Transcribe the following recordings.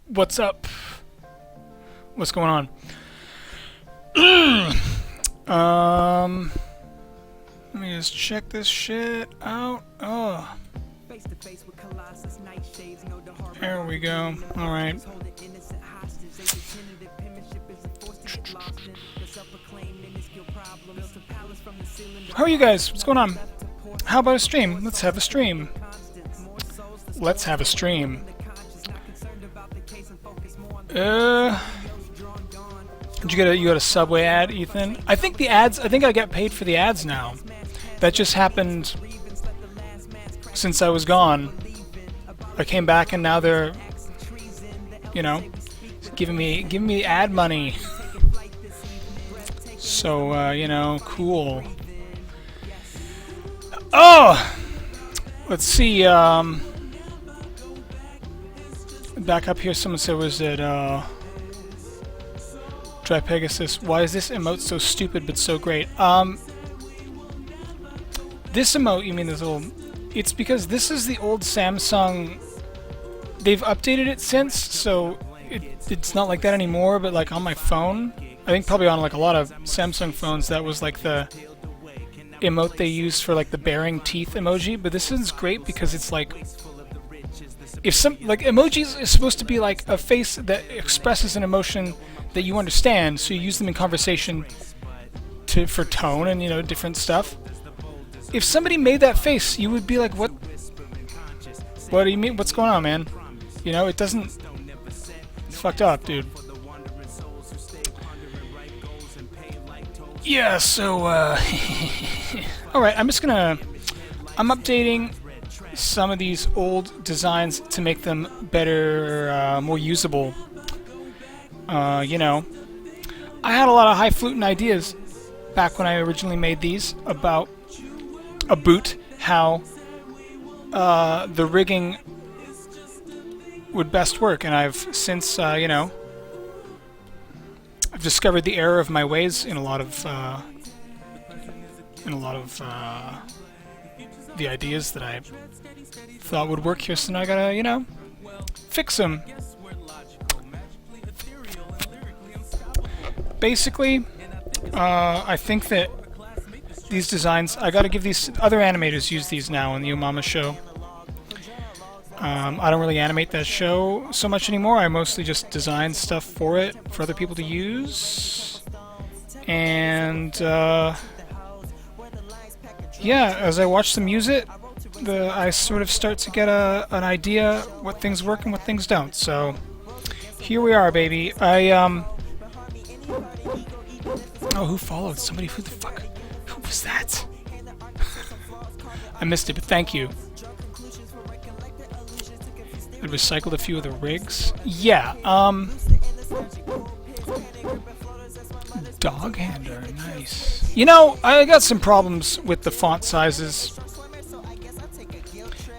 What's up? What's going on? Let me just check this shit out. Oh. There we go. Alright. How are you guys? What's going on? How about a stream? Let's have a stream. Let's have a stream. Did you got a Subway ad, Ethan? I think the ads, I think I get paid for the ads now. That just happened since I was gone. I came back and now they're, you know, giving me ad money. So, you know, cool. Oh! Let's see, back up here, someone said, was it, Dry Pegasus, why is this emote so stupid but so great? This emote, you mean this little... It's because this is the old Samsung they've updated it since, so it's not like that anymore. But like on my phone, I think probably on like a lot of Samsung phones, that was like the emote they used for like the baring teeth emoji. But this is great because it's like, if some like emojis is supposed to be like a face that expresses an emotion that you understand, so you use them in conversation for tone and, you know, different stuff. If somebody made that face, you would be like, what do you mean? What's going on, man? You know, it doesn't... It's fucked up, dude. Yeah, so, alright, I'm updating some of these old designs to make them better, more usable. You know, I had a lot of highfalutin ideas back when I originally made these about how the rigging would best work, and I've since, you know, I've discovered the error of my ways in a lot of the ideas that I thought would work here, so now I gotta, you know, fix them. Basically, I think that these designs, I gotta give these, other animators use these now on the Yo Mama show. I don't really animate that show so much anymore. I mostly just design stuff for it, for other people to use. And, yeah, as I watch them use it, I sort of start to get an idea what things work and what things don't. So, here we are, baby. Oh, who followed? Somebody, who the fuck? Who was that? I missed it, but thank you. I recycled a few of the rigs. Yeah, Dog hander, nice. You know, I got some problems with the font sizes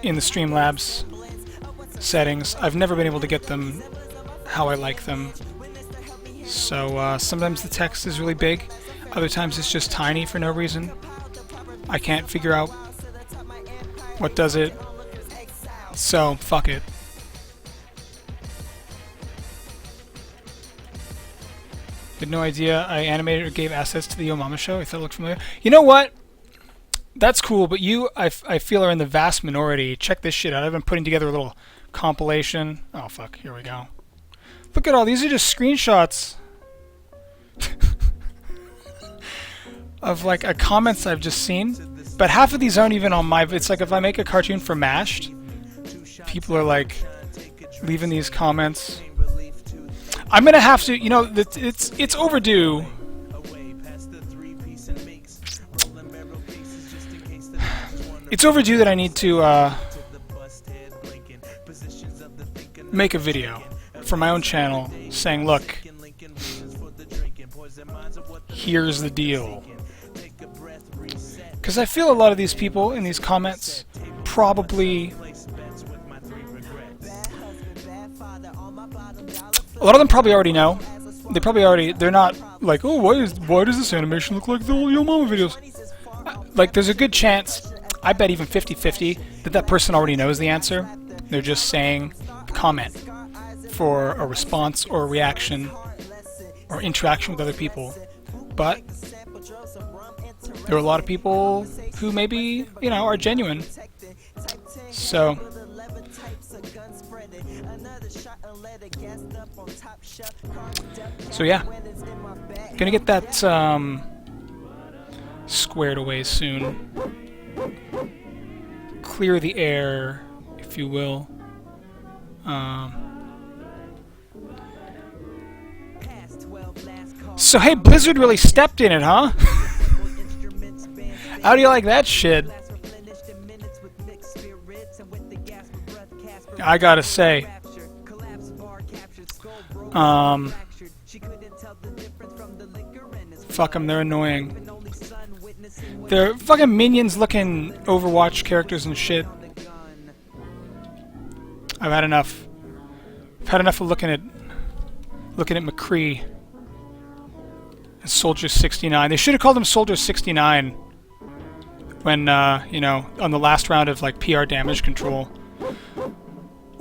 in the Streamlabs settings. I've never been able to get them how I like them. So sometimes the text is really big, other times it's just tiny for no reason. I can't figure out what does it, so fuck it. Had no idea I animated or gave assets to the Yo Mama show. I thought it looked familiar. You know what? That's cool, but you, I feel, are in the vast minority. Check this shit out. I've been putting together a little compilation. Oh fuck, here we go. Look at all these are just screenshots of like comments I've just seen. But half of these aren't even on my. It's like if I make a cartoon for Mashed, people are like leaving these comments. I'm gonna have to, you know, it's overdue. It's overdue that I need to make a video for my own channel saying, look, here's the deal. Because I feel a lot of these people in these comments probably... A lot of them probably already know. They probably already... They're not like, oh, why does this animation look like the old Yo Mama videos? Like, there's a good chance, I bet even 50-50, that person already knows the answer. They're just saying comment for a response or a reaction or interaction with other people. But there are a lot of people who maybe, you know, are genuine. So yeah, gonna get that squared away soon. Clear the air, if you will. So hey, Blizzard really stepped in it, huh? How do you like that shit? I gotta say, fuck them, they're annoying. They're fucking minions-looking Overwatch characters and shit. I've had enough. I've had enough of looking at McCree and Soldier 69. They should have called him Soldier 69 when, you know, on the last round of like PR damage control.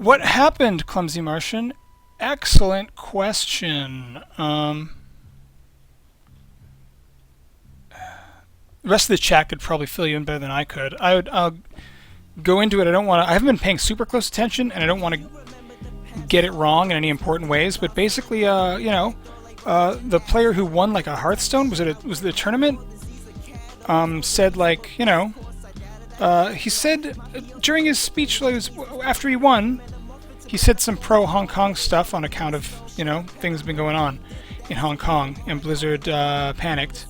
What happened, Clumsy Martian? Excellent question. The rest of the chat could probably fill you in better than I could. I'll go into it. I haven't been paying super close attention, and I don't want to get it wrong in any important ways. But basically, the player who won like a Hearthstone, was it a tournament? Said like, he said during his speech after he won, he said some pro Hong Kong stuff on account of things been going on in Hong Kong, and Blizzard panicked.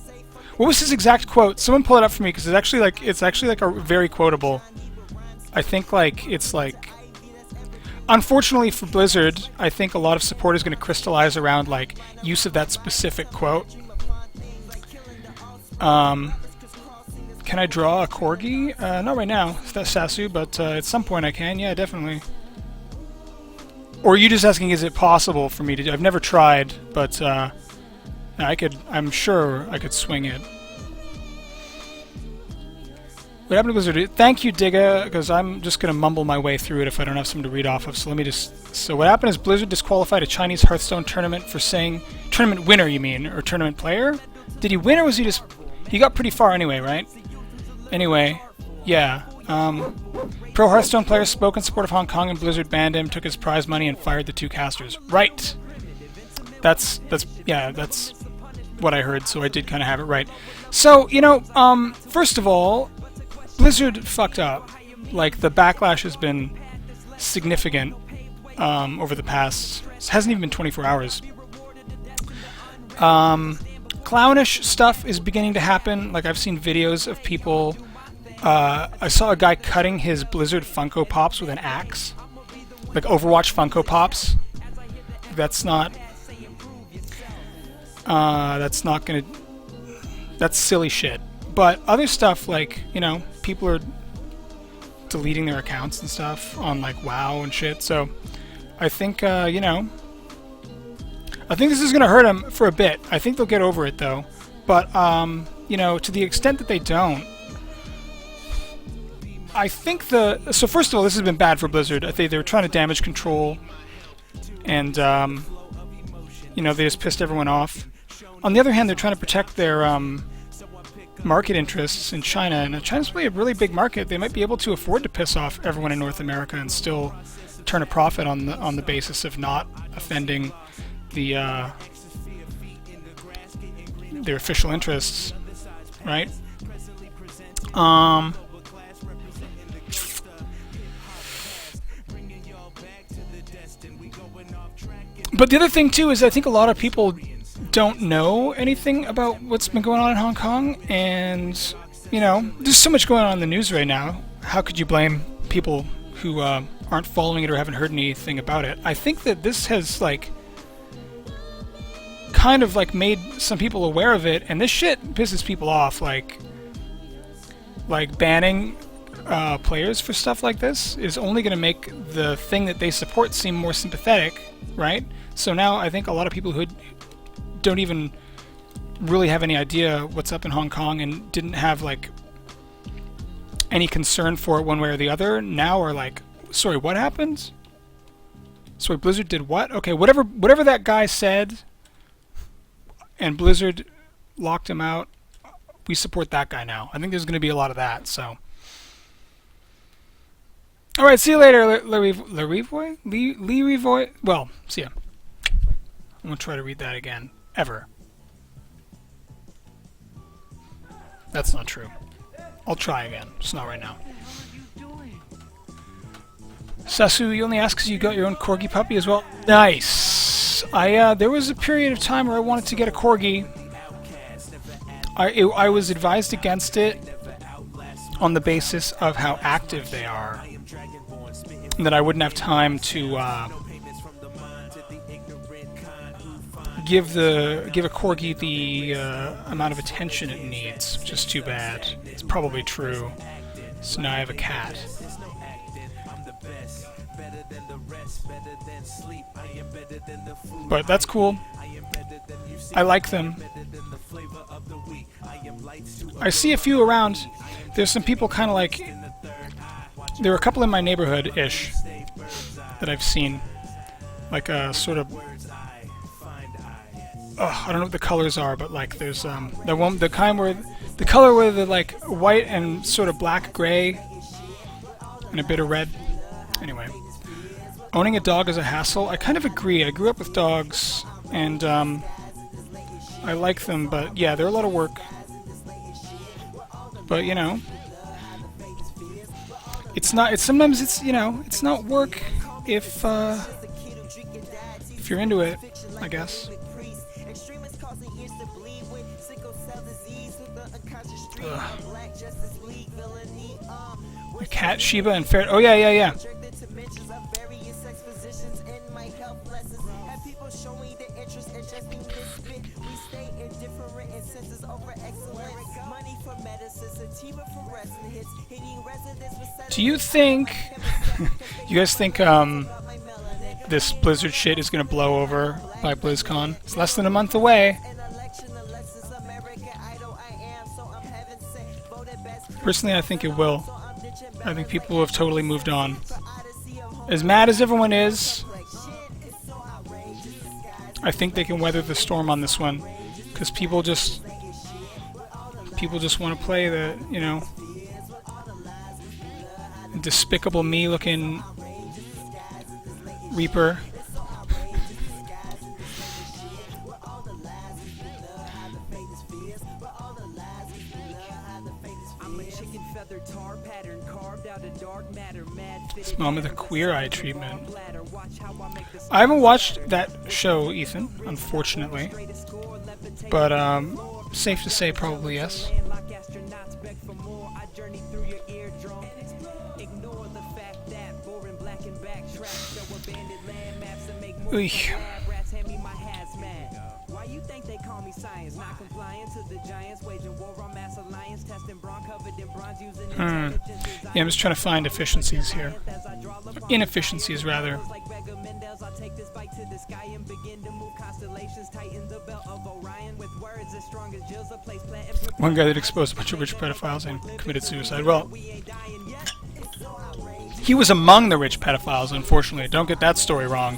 What was his exact quote? Someone pull it up for me, because it's actually like a very quotable. I think it's like. Unfortunately for Blizzard, I think a lot of support is going to crystallize around like use of that specific quote. Can I draw a corgi? Not right now, that's Sasu, but at some point I can. Yeah, definitely. Or are you just asking, is it possible for me to do? I've never tried, but I'm sure I could swing it. What happened to Blizzard? Thank you, Digga, because I'm just going to mumble my way through it if I don't have something to read off of. So let me just... So what happened is Blizzard disqualified a Chinese Hearthstone tournament for saying... Tournament winner, you mean? Or tournament player? Did he win, or was he just... He got pretty far anyway, right? Anyway, yeah. Pro Hearthstone player spoke in support of Hong Kong, and Blizzard banned him, took his prize money, and fired the two casters. Right! That's what I heard, so I did kind of have it right. So, first of all... Blizzard fucked up. Like, the backlash has been significant over the past... It hasn't even been 24 hours. Clownish stuff is beginning to happen. Like, I've seen videos of people... I saw a guy cutting his Blizzard Funko Pops with an axe. Like, Overwatch Funko Pops. That's not gonna... That's silly shit. But other stuff, like, people are deleting their accounts and stuff on, like, WoW and shit. So I think, I think this is going to hurt them for a bit. I think they'll get over it, though. But, to the extent that they don't, I think So first of all, this has been bad for Blizzard. I think they were trying to damage control, and, they just pissed everyone off. On the other hand, they're trying to protect their, market interests in China, and China's really a really big market. They might be able to afford to piss off everyone in North America and still turn a profit on the basis of not offending their official interests, right? But the other thing too is I think a lot of people don't know anything about what's been going on in Hong Kong, and there's so much going on in the news right now. How could you blame people who aren't following it or haven't heard anything about it? I think that this has kind of made some people aware of it, and this shit pisses people off. Like banning players for stuff like this is only going to make the thing that they support seem more sympathetic, right? So now I think a lot of people who don't even really have any idea what's up in Hong Kong and didn't have any concern for it one way or the other now are like, sorry, what happened? Sorry, Blizzard did what? Okay, whatever that guy said and Blizzard locked him out, we support that guy now. I think there's going to be a lot of that, so. Alright, see you later, Lerevoy? Well, see ya. I'm going to try to read that again. Ever. That's not true. I'll try again. Just not right now. Sasu, you only ask because you got your own corgi puppy as well? Nice! There was a period of time where I wanted to get a corgi. I was advised against it on the basis of how active they are. And that I wouldn't have time to give a corgi the amount of attention it needs, which is too bad. It's probably true. So now I have a cat. But that's cool. I like them. I see a few around. There's some people kind of like... There are a couple in my neighborhood-ish that I've seen. Like a sort of... I don't know what the colors are, but like there's the kind where... The color where they're like white and sort of black gray and a bit of red. Anyway. Owning a dog is a hassle. I kind of agree. I grew up with dogs and I like them, but yeah, they're a lot of work. But you know, it's not. Sometimes it's, you know, it's not work if you're into it, I guess. Ugh. A cat, Shiba, and ferret. Oh yeah, yeah, yeah. Do you think... you guys think this Blizzard shit is gonna blow over by BlizzCon? It's less than a month away. Personally, I think it will. I think people have totally moved on. As mad as everyone is, I think they can weather the storm on this one, because people just want to play the, you know, Despicable Me looking Reaper. This mom with a Queer Eye treatment. I haven't watched that show, Ethan, unfortunately. But, safe to say probably yes. Eesh. Yeah, I'm just trying to find efficiencies here. Inefficiencies, rather. One guy that exposed a bunch of rich pedophiles and committed suicide. Well, he was among the rich pedophiles, unfortunately. Don't get that story wrong.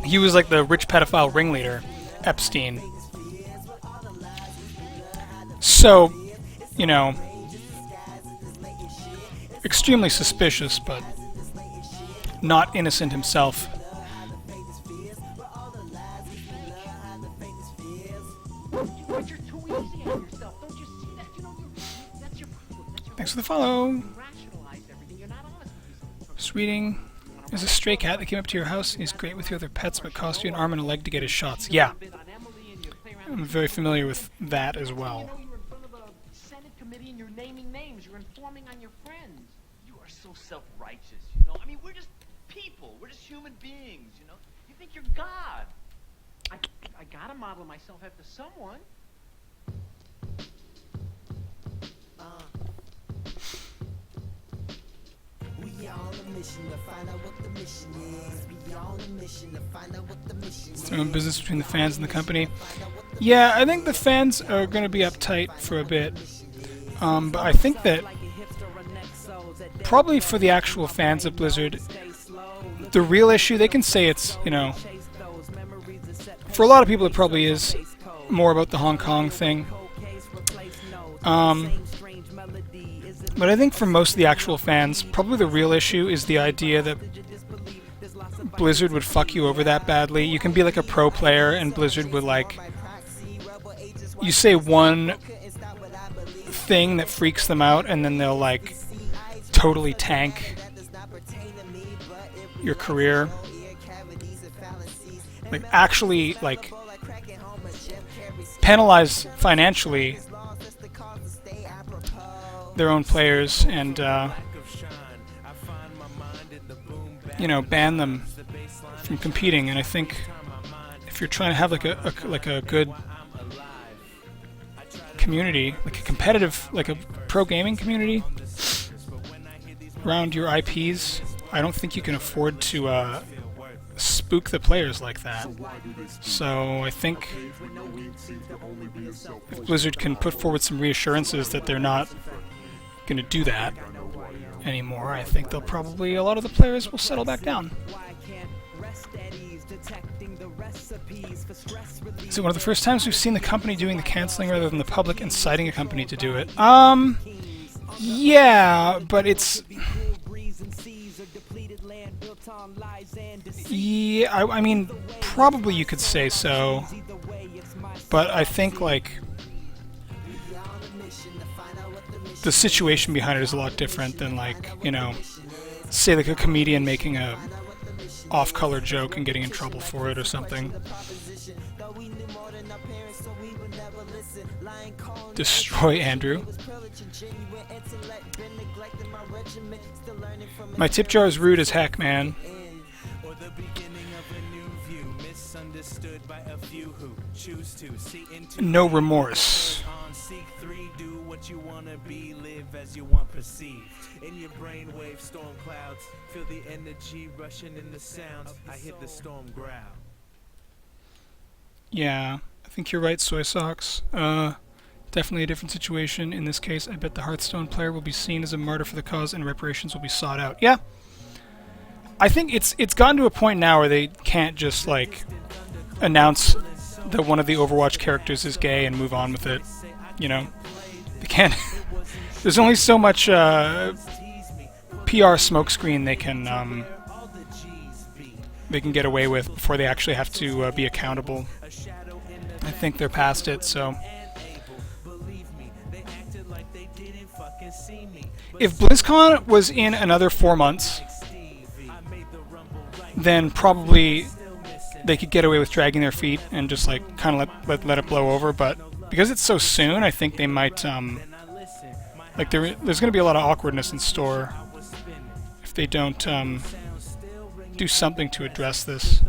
He was like the rich pedophile ringleader, Epstein. So, you know, extremely suspicious, but not innocent himself. Thanks for the follow. Sweeting. There's a stray cat that came up to your house. He's great with your other pets, but cost you an arm and a leg to get his shots. Yeah. I'm very familiar with that as well. So self-righteous, you know? I mean, we're just people. We're just human beings, you know? You think you're God. I gotta model myself after someone. We on a mission to find out what the mission is. We on a mission to find out what the mission is. Is there no business between the fans and the company? Yeah, I think the fans are going to be uptight for a bit. But I think that probably for the actual fans of Blizzard, the real issue, they can say it's, you know, for a lot of people it probably is more about the Hong Kong thing. But I think for most of the actual fans, probably the real issue is the idea that Blizzard would fuck you over that badly. You can be like a pro player and Blizzard would like... You say one thing that freaks them out and then they'll like totally tank your career. Like actually like penalize financially their own players and you know, ban them from competing. And I think if you're trying to have like a good community, like a competitive, like a pro gaming community around your IPs, I don't think you can afford to spook the players like that. So I think if Blizzard can put forward some reassurances that they're not going to do that anymore, I think they'll probably, a lot of the players will settle back down. Is it one of the first times we've seen the company doing the canceling rather than the public inciting a company to do it? Yeah, but it's... Yeah, I mean, probably you could say so. But I think, like, the situation behind it is a lot different than, like, you know, say like a comedian making a off-color joke and getting in trouble for it or something. Destroy Andrew. My tip jar is rude as heck, man. No remorse. You wanna be, live as you want perceived. In your brainwave storm clouds, feel the energy rushing in the sounds. I hear the storm growl. Yeah, I think you're right, Soy Socks. Definitely a different situation. In this case, I bet the Hearthstone player will be seen as a martyr for the cause and reparations will be sought out. Yeah. I think it's gotten to a point now where they can't just, like, announce that one of the Overwatch characters is gay and move on with it. You know? They can't. There's only so much PR smokescreen they can get away with before they actually have to be accountable. I think they're past it, so... If BlizzCon was in another 4 months, then probably they could get away with dragging their feet and just, like, kind of let it blow over, but because it's so soon, I think they might, like, there's going to be a lot of awkwardness in store if they don't do something to address this.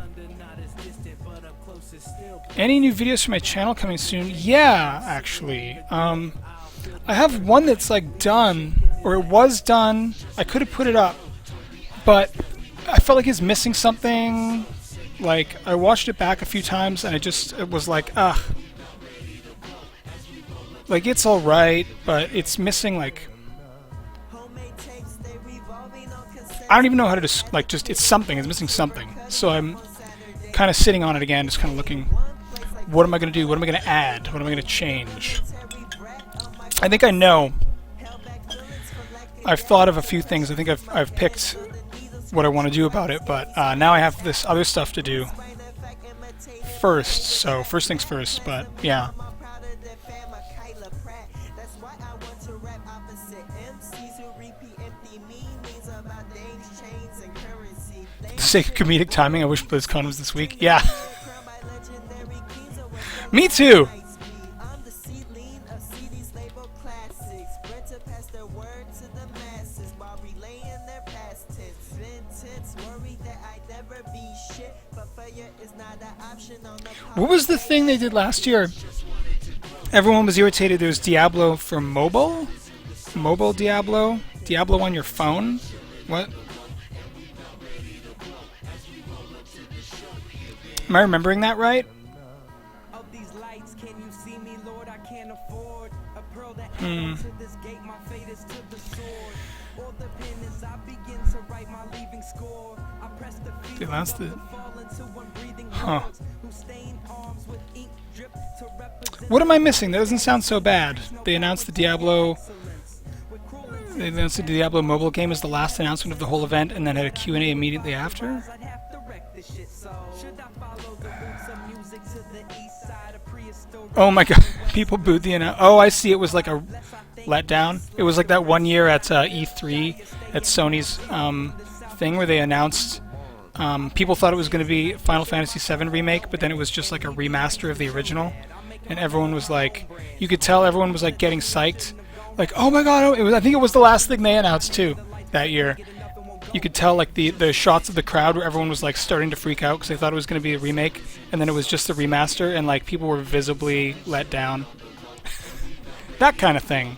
Any new videos for my channel coming soon? Yeah, actually. I have one that's, like, done, or it was done. I could have put it up, but I felt like it's missing something. Like, I watched it back a few times, and it was like, ugh. Like, it's alright, but it's missing, like... I don't even know how to just, like, it's something. It's missing something. So I'm kind of sitting on it again, just kind of looking, what am I going to do? What am I going to add? What am I going to change? I think I know. I've thought of a few things. I think I've picked what I want to do about it, but now I have this other stuff to do first. So, first things first, but, yeah. For the sake of comedic timing, I wish BlizzCon was this week. Yeah. Me too! What was the thing they did last year? Everyone was irritated. There was Diablo for mobile? Mobile Diablo? Diablo on your phone? What? Am I remembering that right? They announced the... Huh. What am I missing? That doesn't sound so bad. They announced the Diablo... They announced the Diablo mobile game as the last announcement of the whole event and then had a Q&A immediately after? Oh my god, people booed the announcement. Oh, I see, it was like a letdown. It was like that one year at E3 at Sony's thing where they announced... people thought it was going to be Final Fantasy VII Remake, but then it was just like a remaster of the original. And everyone was like... You could tell everyone was like getting psyched. Like, oh my god, I think it was the last thing they announced too that year. You could tell like the shots of the crowd where everyone was like starting to freak out because they thought it was going to be a remake, and then it was just a remaster, and like people were visibly let down. That kind of thing.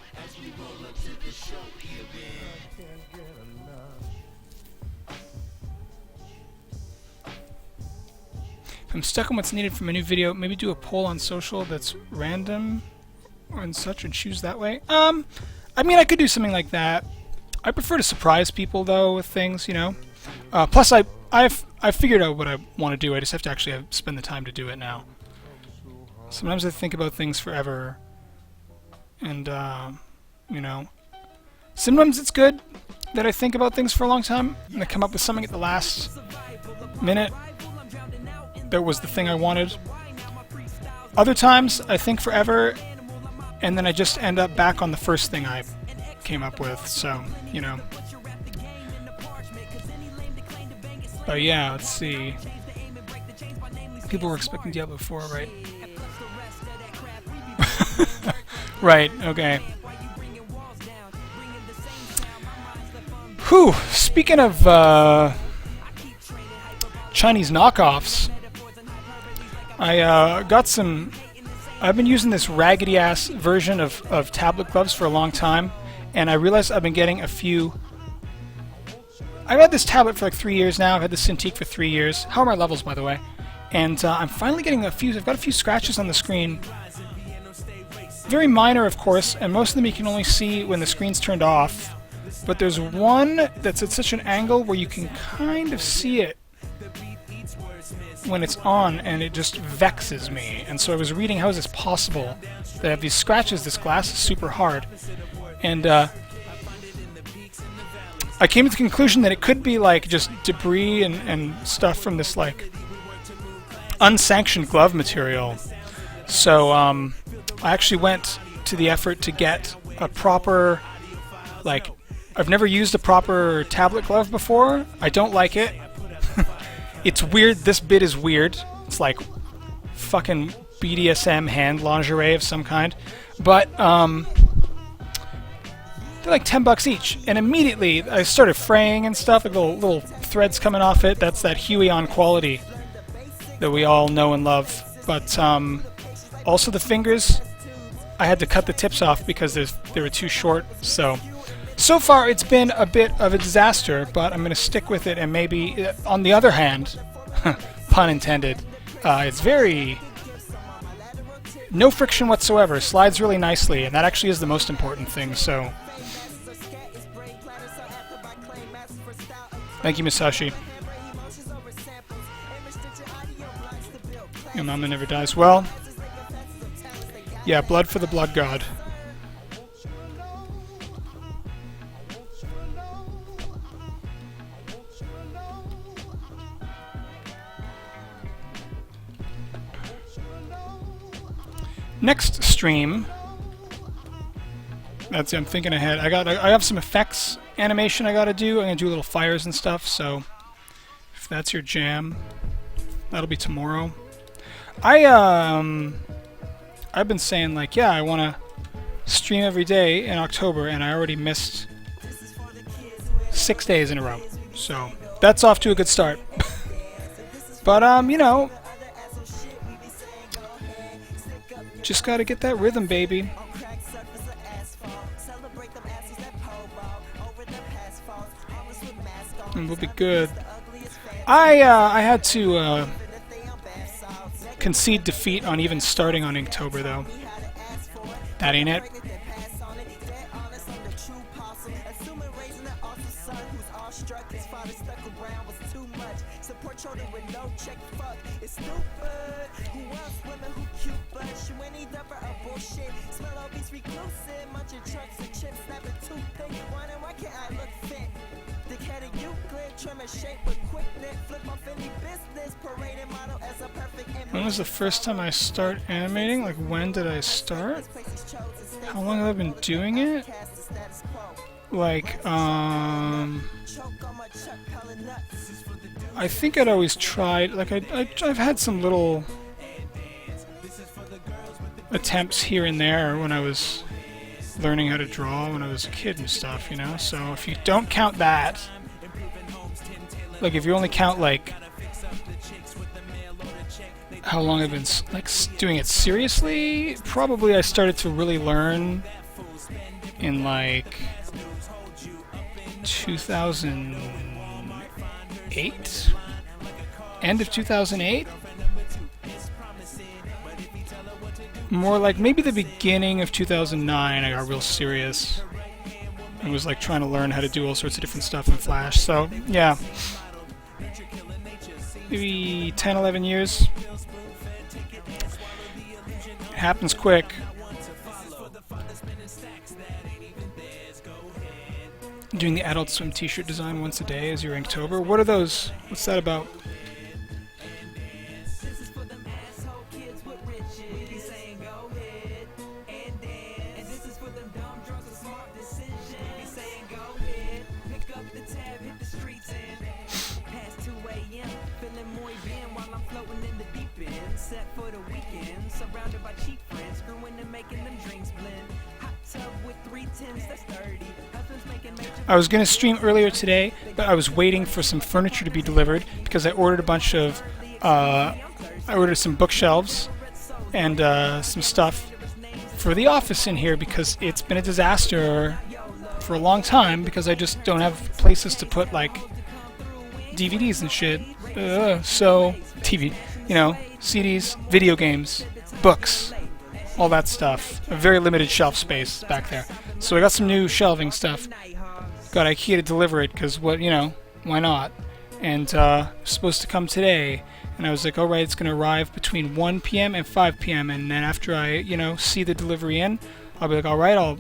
If I'm stuck on what's needed from a new video, maybe do a poll on social that's random and such and choose that way. I mean, I could do something like that. I prefer to surprise people, though, with things, you know. Plus, I've figured out what I want to do. I just have to actually spend the time to do it now. Sometimes I think about things forever, and, you know, sometimes it's good that I think about things for a long time, and I come up with something at the last minute that was the thing I wanted. Other times, I think forever, and then I just end up back on the first thing I came up with, so, you know. But yeah, let's see. People were expecting Diablo 4, right? Right, okay. Whew, speaking of Chinese knockoffs, I got some... I've been using this raggedy-ass version of tablet gloves for a long time, and I realized I've been getting a few... I've had this tablet for like 3 years now. I've had this Cintiq for 3 years. How are my levels, by the way? And I'm finally getting a few... I've got a few scratches on the screen. Very minor, of course, and most of them you can only see when the screen's turned off. But there's one that's at such an angle where you can kind of see it when it's on, and it just vexes me. And so I was reading, how is this possible? They have these scratches, this glass is super hard. And I came to the conclusion that it could be like just debris and stuff from this like unsanctioned glove material. So I actually went to the effort to get a proper, like, I've never used a proper tablet glove before. I don't like it. It's weird. This bit is weird. It's like fucking BDSM hand lingerie of some kind. But they're like $10 each. And immediately I started fraying and stuff, like little threads coming off it. That's that Huion quality that we all know and love. But also the fingers, I had to cut the tips off because they were too short. So far, it's been a bit of a disaster, but I'm going to stick with it, and maybe, on the other hand, pun intended, it's very... no friction whatsoever, slides really nicely, and that actually is the most important thing, so... Thank you, Musashi. Your mama never dies. Well, yeah, blood for the blood god. Next stream, I'm thinking ahead. I have some effects animation I gotta do. I'm gonna do little fires and stuff. So if that's your jam, that'll be tomorrow. I've been saying like, yeah, I wanna stream every day in October, and I already missed 6 days in a row. So that's off to a good start. But you know. Just gotta get that rhythm, baby. And we'll be good. I had to concede defeat on even starting on Inktober, though. That ain't it. When was the first time I start animating? Like, when did I start? How long have I been doing it? Like, I think I'd always tried, like, I've had some little attempts here and there when I was learning how to draw when I was a kid and stuff, you know? So if you don't count that, like, if you only count, like, how long I've been, like, doing it seriously, probably I started to really learn in, like, 2008? End of 2008? more like maybe the beginning of 2009 I got real serious and was like trying to learn how to do all sorts of different stuff in Flash. So yeah, maybe 10, 11 years. It happens quick. Doing the Adult Swim t-shirt design once a day as your Inktober. What are those? What's that about? I was going to stream earlier today, but I was waiting for some furniture to be delivered because I ordered a bunch of, I ordered some bookshelves and some stuff for the office in here because it's been a disaster for a long time because I just don't have places to put like DVDs and shit. So, TV, you know, CDs, video games, books, all that stuff. A very limited shelf space back there. So I got some new shelving stuff. Got IKEA to deliver it because what, you know, why not? And it's supposed to come today. And I was like, all right, it's going to arrive between 1 p.m. and 5 p.m. And then after I, you know, see the delivery in, I'll be like, all right, I'll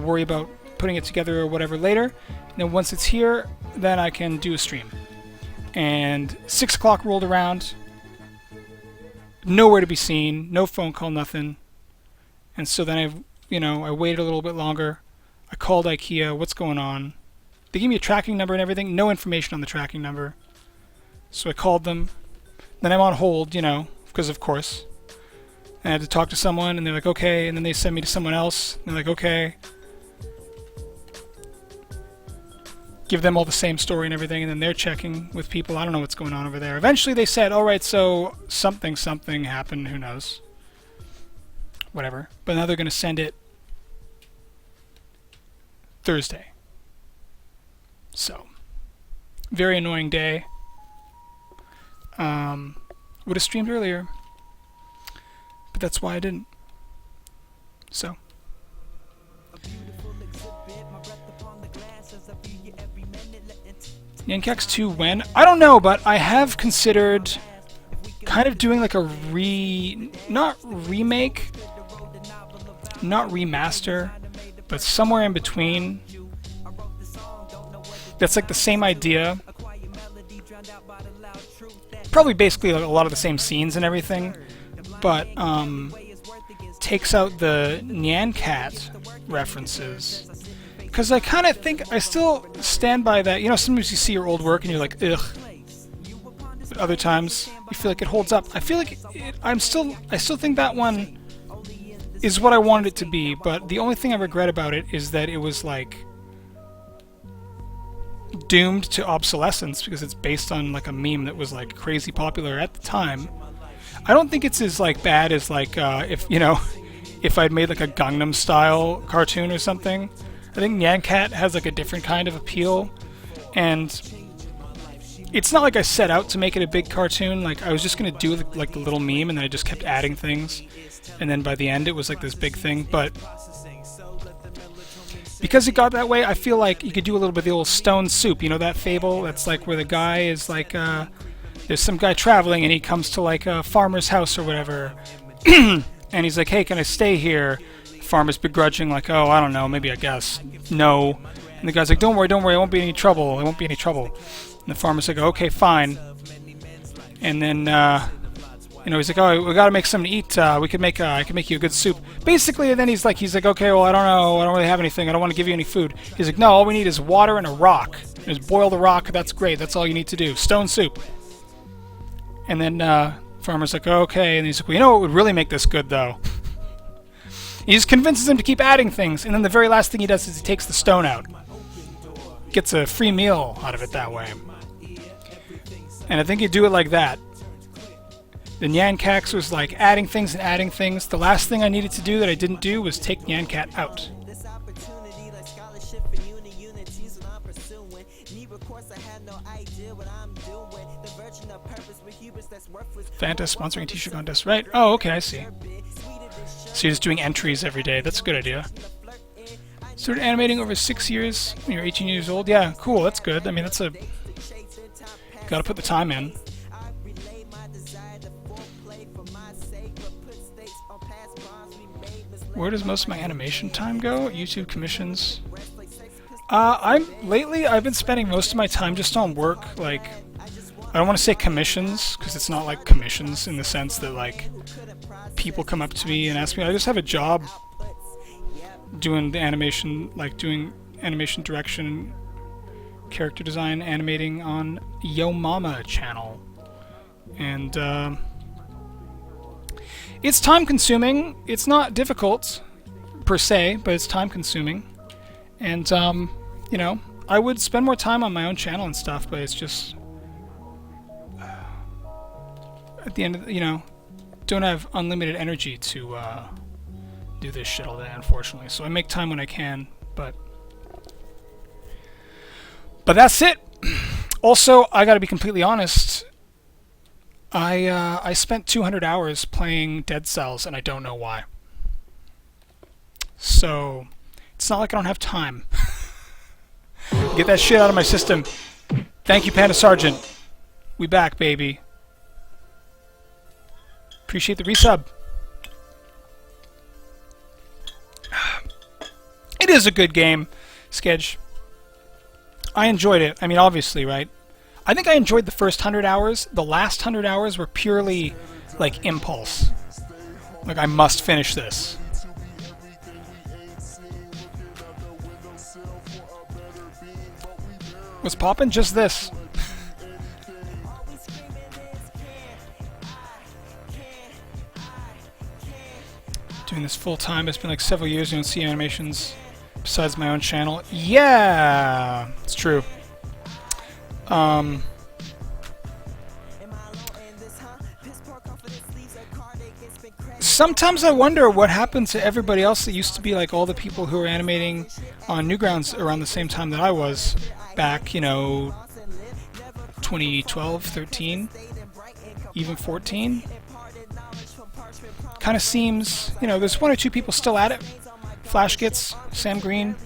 worry about putting it together or whatever later. And then once it's here, then I can do a stream. And 6 o'clock rolled around. Nowhere to be seen. No phone call, nothing. And so then I waited a little bit longer. I called IKEA, what's going on? They gave me a tracking number and everything, no information on the tracking number. So I called them. Then I'm on hold, you know, because of course. And I had to talk to someone, and they're like, okay. And then they send me to someone else, and they're like, okay. Give them all the same story and everything, and then they're checking with people. I don't know what's going on over there. Eventually they said, all right, so something happened, who knows. Whatever. But now they're going to send it Thursday. So, very annoying day. Would have streamed earlier, but that's why I didn't. So. Nyancax 2 when? I don't know, but I have considered kind of doing like a not remake, not remaster, but somewhere in between. That's like the same idea. Probably basically like a lot of the same scenes and everything, but takes out the Nyan Cat references. Because I kind of think, I still stand by that. You know, sometimes you see your old work and you're like, ugh. But other times, you feel like it holds up. I feel like I still think that one is what I wanted it to be, but the only thing I regret about it is that it was like doomed to obsolescence because it's based on like a meme that was like crazy popular at the time. I don't think it's as like bad as like if I'd made like a Gangnam Style cartoon or something. I think Nyan Cat has like a different kind of appeal, and it's not like I set out to make it a big cartoon. Like I was just gonna do like the little meme, and then I just kept adding things, and then by the end it was like this big thing. But because it got that way, I feel like you could do a little bit of the old Stone Soup. You know that fable? That's like where the guy is like, there's some guy traveling, and he comes to like a farmer's house or whatever, and he's like, hey, can I stay here? Farmer's begrudging, like, oh, I don't know, maybe I guess. No. And the guy's like, don't worry, I won't be any trouble. It won't be any trouble. And the farmer's like, okay, fine. And then, he's like, oh, we gotta make something to eat. I can make you a good soup. Basically, and then he's like, okay, well, I don't know, I don't really have anything. I don't want to give you any food. He's like, no, all we need is water and a rock. Just boil the rock. That's great. That's all you need to do. Stone soup. And then, farmer's like, okay. And he's like, well, you know what would really make this good, though? He just convinces him to keep adding things, and then the very last thing he does is he takes the stone out. Gets a free meal out of it that way. And I think you do it like that. The Nyan Cax was like adding things and adding things. The last thing I needed to do that I didn't do was take Nyan Cat out. Fanta sponsoring t-shirt contest, right? Oh, okay, I see. So you're just doing entries every day. That's a good idea. Started animating over 6 years when you're 18 years old. Yeah, cool. That's good. I mean, that's a... Gotta put the time in. Where does most of my animation time go? YouTube commissions. Lately I've been spending most of my time just on work. Like, I don't want to say commissions because it's not like commissions in the sense that like people come up to me and ask me. I just have a job doing the animation, like doing animation direction, character design, animating on Yo Mama channel, and it's time consuming. It's not difficult per se, but it's time consuming. And you know, I would spend more time on my own channel and stuff, but it's just at the end of the, you know, don't have unlimited energy to do this shit all day, unfortunately. So I make time when I can, but that's it. Also, I gotta be completely honest. I spent 200 hours playing Dead Cells, and I don't know why. So, it's not like I don't have time. Get that shit out of my system. Thank you, Panda Sergeant. We back, baby. Appreciate the resub. It is a good game, Sketch. I enjoyed it. I mean, obviously, right? I think I enjoyed the first 100 hours. The last 100 hours were purely, like, impulse. Like, I must finish this. What's poppin'? Just this. Doing this full time. It's been like several years. You don't see animations besides my own channel. Yeah, it's true. Sometimes I wonder what happened to everybody else that used to be like all the people who were animating on Newgrounds around the same time that I was back, you know, 2012, 13, even 14. Kind of seems, you know, there's one or two people still at it. Flashgits, Sam Green.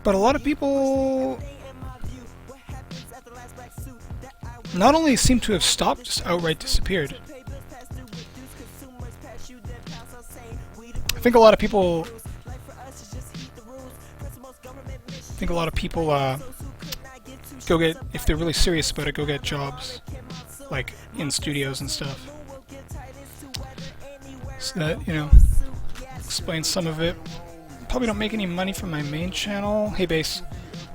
But a lot of people not only seem to have stopped, just outright disappeared. I think a lot of people go get, if they're really serious about it, go get jobs, like in studios and stuff. So that, you know, explains some of it. Probably don't make any money from my main channel. Hey, Base.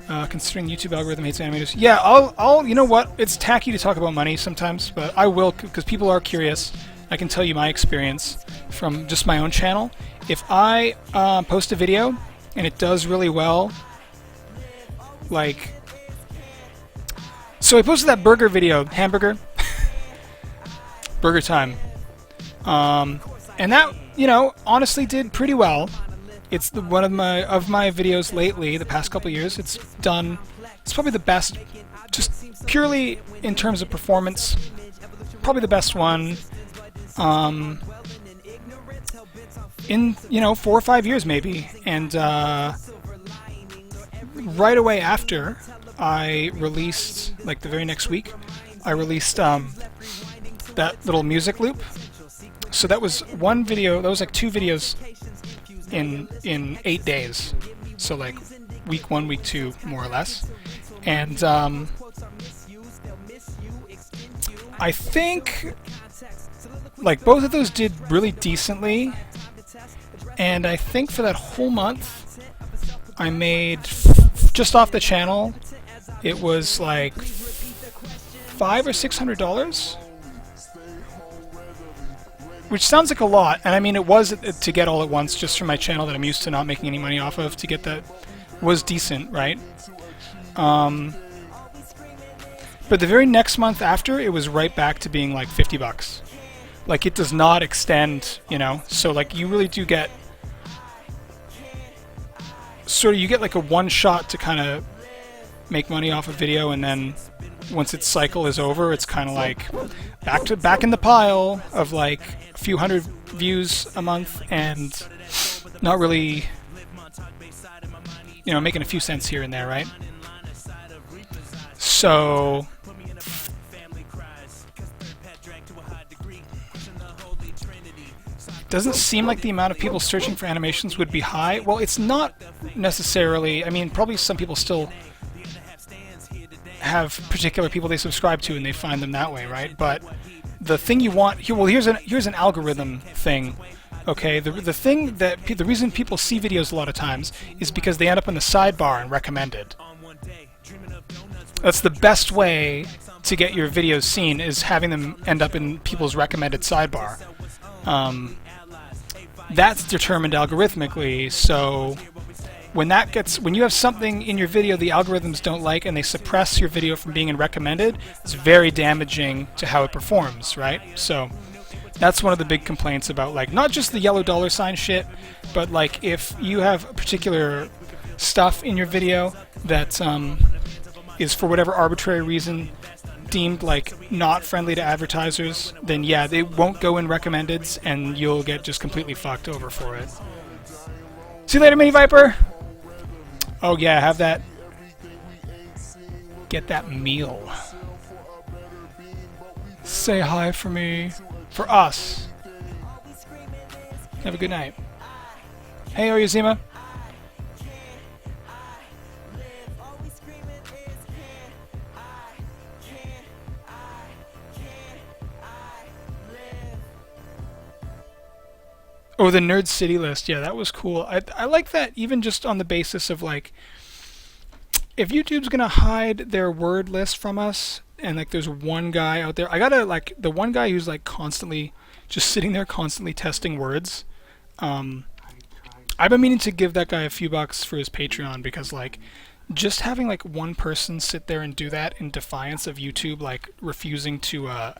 Considering YouTube algorithm hates animators. Yeah, I'll, you know what? It's tacky to talk about money sometimes, but I will, because people are curious. I can tell you my experience from just my own channel. If I post a video and it does really well, like, so I posted that burger video, hamburger, burger time, and that, you know, honestly did pretty well. It's one of my videos lately, the past couple of years. It's probably the best, just purely in terms of performance, probably the best one in, you know, 4 or 5 years maybe. And right away after I released, like the very next week, I released that little music loop. So that was one video, that was like 2 videos in 8 days, so like week 1, week 2, more or less. And I think like both of those did really decently, and I think for that whole month I made just off the channel it was like $500 or $600. Which sounds like a lot, and I mean it was to get all at once just from my channel that I'm used to not making any money off of. To get that was decent, right? But the very next month after, it was right back to being like $50. Like, it does not extend, you know? So like you really do get sort of, you get like a one shot to kind of make money off a video, and then once its cycle is over, it's kind of like back in the pile of like a few hundred views a month and not really, you know, making a few cents here and there, right? So doesn't seem like the amount of people searching for animations would be high. Well, it's not necessarily. I mean, probably some people still have particular people they subscribe to and they find them that way, right? But the thing you want here, well, here's an algorithm thing. Okay, the reason people see videos a lot of times is because they end up in the sidebar and recommended. That's the best way to get your videos seen, is having them end up in people's recommended sidebar. That's determined algorithmically, so when you have something in your video the algorithms don't like and they suppress your video from being in recommended, it's very damaging to how it performs, right? So that's one of the big complaints about, like, not just the yellow dollar sign shit, but like if you have particular stuff in your video that is for whatever arbitrary reason deemed like not friendly to advertisers, then yeah, they won't go in recommendeds and you'll get just completely fucked over for it. See you later, Mini Viper! Oh yeah, have that. Get that meal. Say hi for me. For us. Have a good night. Hey, Oyazima. Oh, the Nerd City list. Yeah, that was cool. I like that, even just on the basis of, like, if YouTube's gonna hide their word list from us, and like there's one guy out there, I gotta, like, the one guy who's like constantly just sitting there constantly testing words, I've been meaning to give that guy a few bucks for his Patreon, because like just having like one person sit there and do that in defiance of YouTube, like refusing to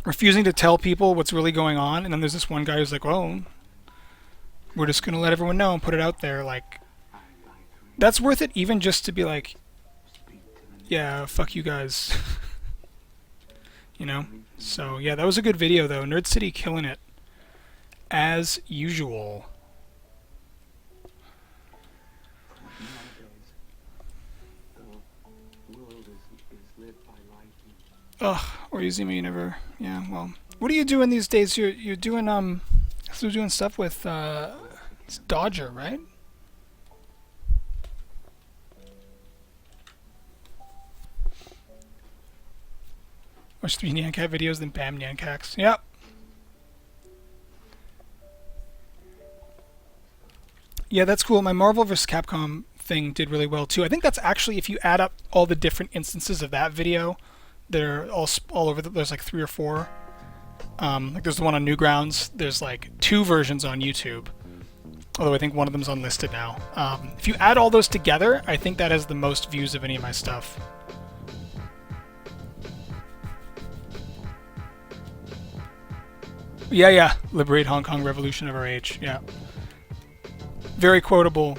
refusing to tell people what's really going on, and then there's this one guy who's like, well, we're just gonna let everyone know and put it out there, like, that's worth it, even just to be like, yeah, fuck you guys. You know? So, yeah, that was a good video, though. Nerd City killing it. As usual. Ugh, or Uzima, you never... Yeah, well... What are you doing these days? You're doing, still doing stuff with, it's Dodger, right? Watch 3 Nyan Cat videos, then bam, Nyan Cats. Yep. Yeah, that's cool. My Marvel vs. Capcom thing did really well, too. I think that's actually, if you add up all the different instances of that video, they're all over, there's like 3 or 4. Like there's the one on Newgrounds. There's like 2 versions on YouTube. Although I think one of them's unlisted now. If you add all those together, I think that has the most views of any of my stuff. Yeah, yeah. Liberate Hong Kong, revolution of our age. Yeah. Very quotable.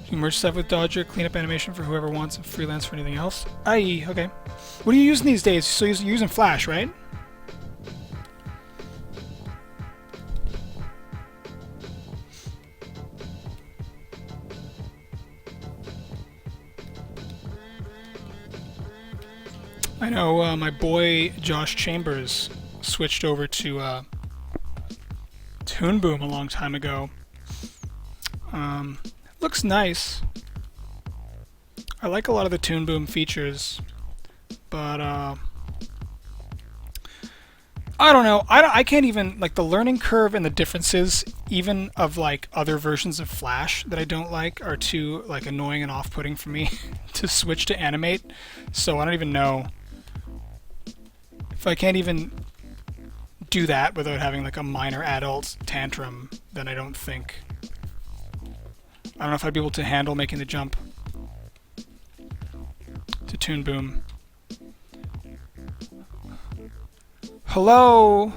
You merge stuff with Dodger, clean up animation for whoever wants, and freelance for anything else. Aye, okay. What are you using these days? So you're using Flash, right? I know my boy Josh Chambers switched over to Toon Boom a long time ago. Looks nice. I like a lot of the Toon Boom features, but I don't know. I can't even, like, the learning curve and the differences even of like other versions of Flash that I don't like are too like annoying and off-putting for me to switch to animate. So I don't even know if I can't even do that without having like a minor adult tantrum. Then I don't know if I'd be able to handle making the jump to Toon Boom. Hello,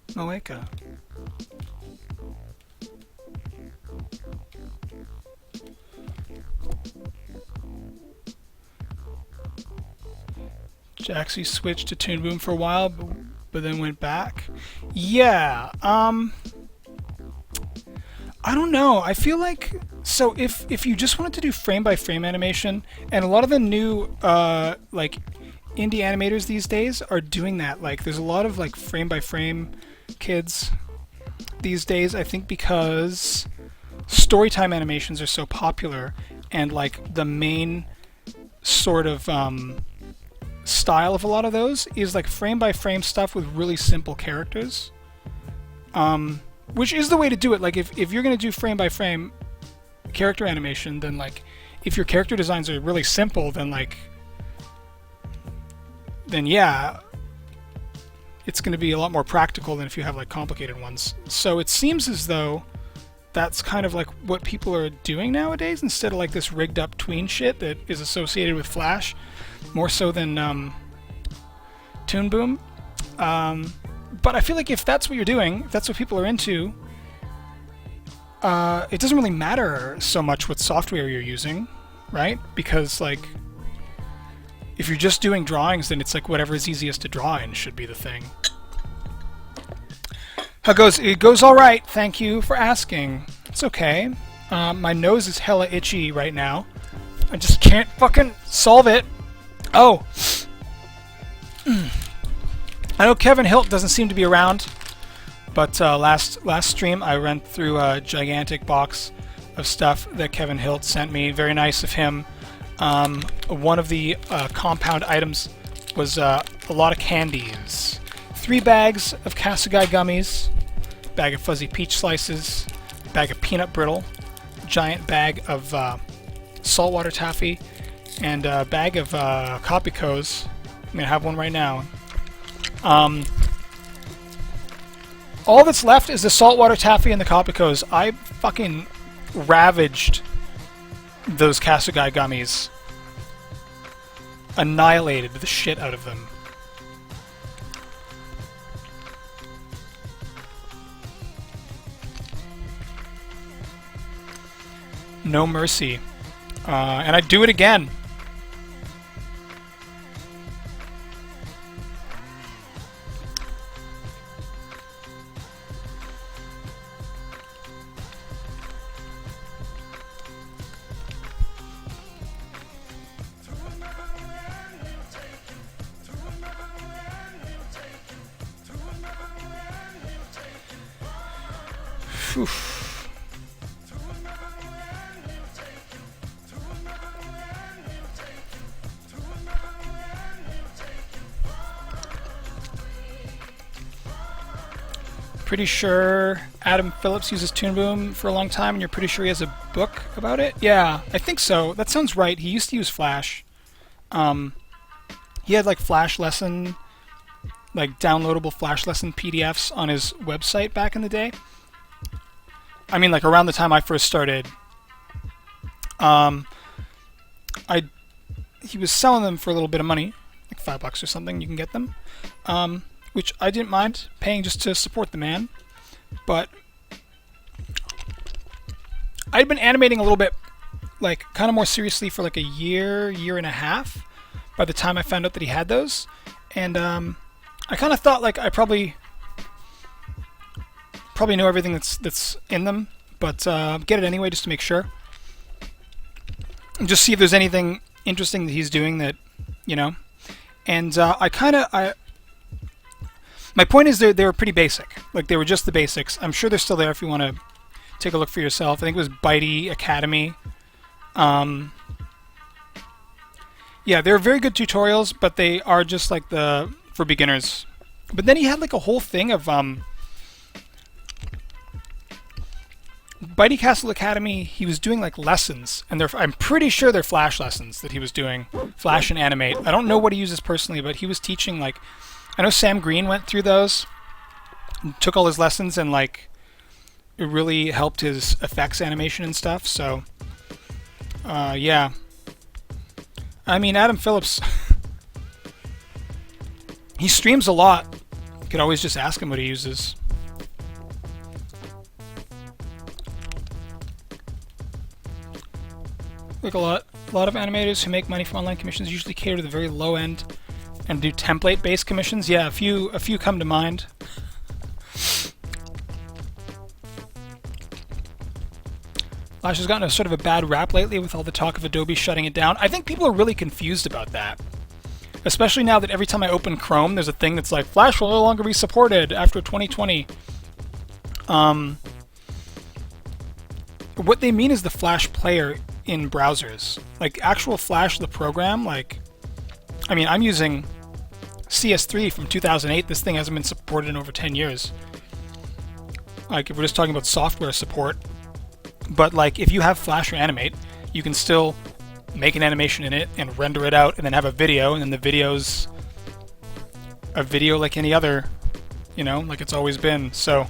Moeka. Jaxie switched to Toon Boom for a while, but then went back. Yeah, I don't know. I feel like, so if you just wanted to do frame by frame animation, and a lot of the new like indie animators these days are doing that. Like there's a lot of like frame by frame kids these days, I think because storytime animations are so popular, and like the main sort of style of a lot of those is like frame by frame stuff with really simple characters. Which is the way to do it. Like if you're going to do frame by frame character animation, then like if your character designs are really simple, then yeah, it's going to be a lot more practical than if you have like complicated ones. So it seems as though that's kind of like what people are doing nowadays, instead of like this rigged up tween shit that is associated with Flash, more so than Toon Boom. But I feel like if that's what you're doing, if that's what people are into, it doesn't really matter so much what software you're using, right? Because like, if you're just doing drawings, then it's like whatever is easiest to draw in should be the thing. How goes? It goes all right. Thank you for asking. It's okay. My nose is hella itchy right now. I just can't fucking solve it. Oh. I know Kevin Hilt doesn't seem to be around, but last stream I went through a gigantic box of stuff that Kevin Hilt sent me. Very nice of him. One of the compound items was a lot of candies. 3 bags of Kasugai gummies, bag of fuzzy peach slices, bag of peanut brittle, giant bag of saltwater taffy, and a bag of Kopikos. I'm gonna have one right now. All that's left is the saltwater taffy and the Kopikos. I fucking ravaged those Kasugai gummies. Annihilated the shit out of them. No mercy. And I'd do it again. Whew. Pretty sure Adam Phillips uses Toon Boom for a long time, and you're pretty sure he has a book about it? Yeah, I think so. That sounds right. He used to use Flash. He had like Flash lesson, like downloadable Flash lesson PDFs on his website back in the day. I mean, like around the time I first started. He was selling them for a little bit of money, like $5 or something. You can get them. Which I didn't mind paying just to support the man, but I'd been animating a little bit, like, kind of more seriously for like a year and a half by the time I found out that he had those, and I kind of thought like I probably know everything that's in them, but get it anyway just to make sure, and just see if there's anything interesting that he's doing that, you know, and my point is they were pretty basic. Like, they were just the basics. I'm sure they're still there if you want to take a look for yourself. I think it was Bitey Academy. Yeah, they're very good tutorials, but they are just like for beginners. But then he had like a whole thing of Bitey Castle Academy. He was doing like lessons, and I'm pretty sure they're Flash lessons that he was doing. Flash and Animate. I don't know what he uses personally, but he was teaching like, I know Sam Green went through those, took all his lessons, and like it really helped his effects animation and stuff. So yeah, I mean, Adam Phillips, he streams a lot. You could always just ask him what he uses. Like a lot of animators who make money from online commissions usually cater to the very low end and do template-based commissions. Yeah, a few come to mind. Flash has gotten a sort of a bad rap lately with all the talk of Adobe shutting it down. I think people are really confused about that. Especially now that every time I open Chrome, there's a thing that's like, Flash will no longer be supported after 2020. What they mean is the Flash player in browsers. Like, actual Flash, the program, like... I mean, I'm using CS3 from 2008. This thing hasn't been supported in over 10 years. Like, if we're just talking about software support. But, like, if you have Flash or Animate, you can still make an animation in it and render it out and then have a video, and then the video's a video like any other, you know, like it's always been. So,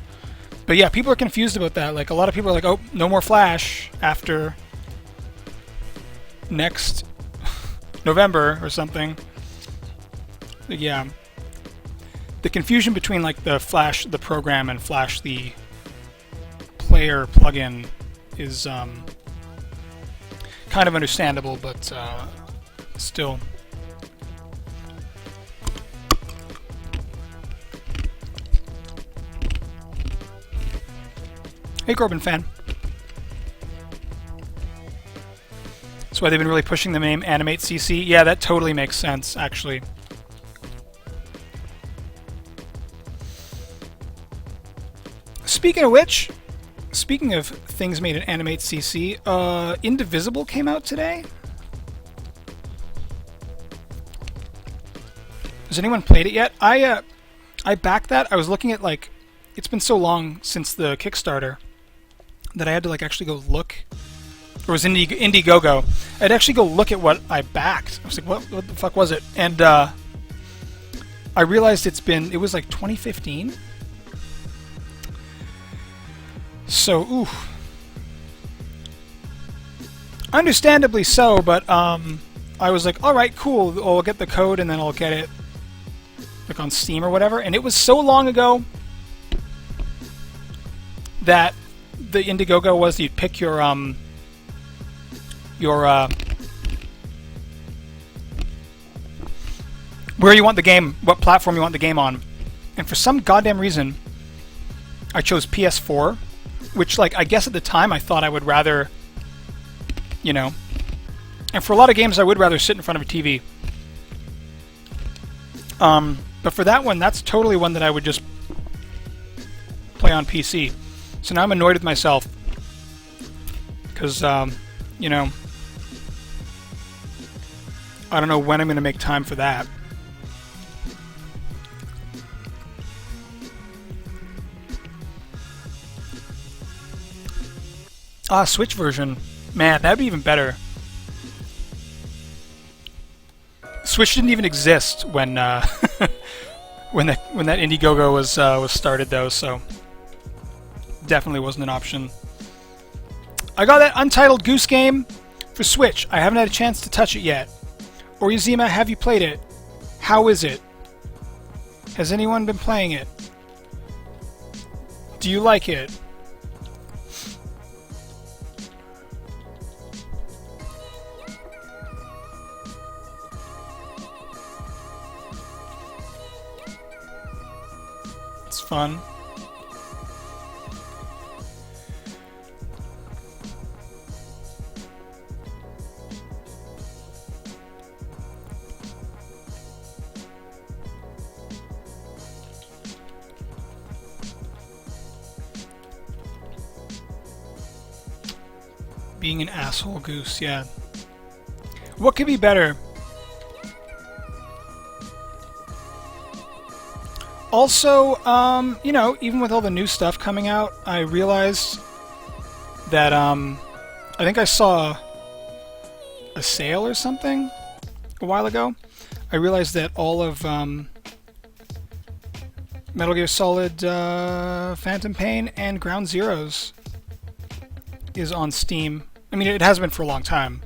but yeah, people are confused about that. Like, a lot of people are like, oh, no more Flash after next November or something. But yeah. The confusion between, like, the Flash, the program, and Flash, the player plugin is kind of understandable, but still. Hey, Corbin fan. That's why they've been really pushing the name Animate CC. Yeah, that totally makes sense, actually. Speaking of which, speaking of things made in Animate CC, Indivisible came out today. Has anyone played it yet? I backed that. I was looking at, like, it's been so long since the Kickstarter that I had to, like, actually go look. Or it was Indiegogo. I'd actually go look at what I backed. I was like, what the fuck was it? And I realized it was like 2015. So, ooh. Understandably so, but I was like, alright, cool, I'll get the code and then I'll get it like on Steam or whatever. And it was so long ago that the Indiegogo was you'd pick your where you want the game, what platform you want the game on. And for some goddamn reason, I chose PS4. Which, like, I guess at the time I thought I would rather, you know, and for a lot of games I would rather sit in front of a TV. But for that one, that's totally one that I would just play on PC. So now I'm annoyed with myself because, you know, I don't know when I'm going to make time for that. Switch version. Man, that'd be even better. Switch didn't even exist when when that Indiegogo was started, though, so definitely wasn't an option. I got that Untitled Goose Game for Switch. I haven't had a chance to touch it yet. Oryzima, have you played it? How is it? Has anyone been playing it? Do you like it? Fun. Being an asshole goose, yeah. What could be better? Also, you know, even with all the new stuff coming out, I realized that, I think I saw a sale or something a while ago. I realized that all of, Metal Gear Solid, Phantom Pain and Ground Zeroes is on Steam. I mean, it has been for a long time.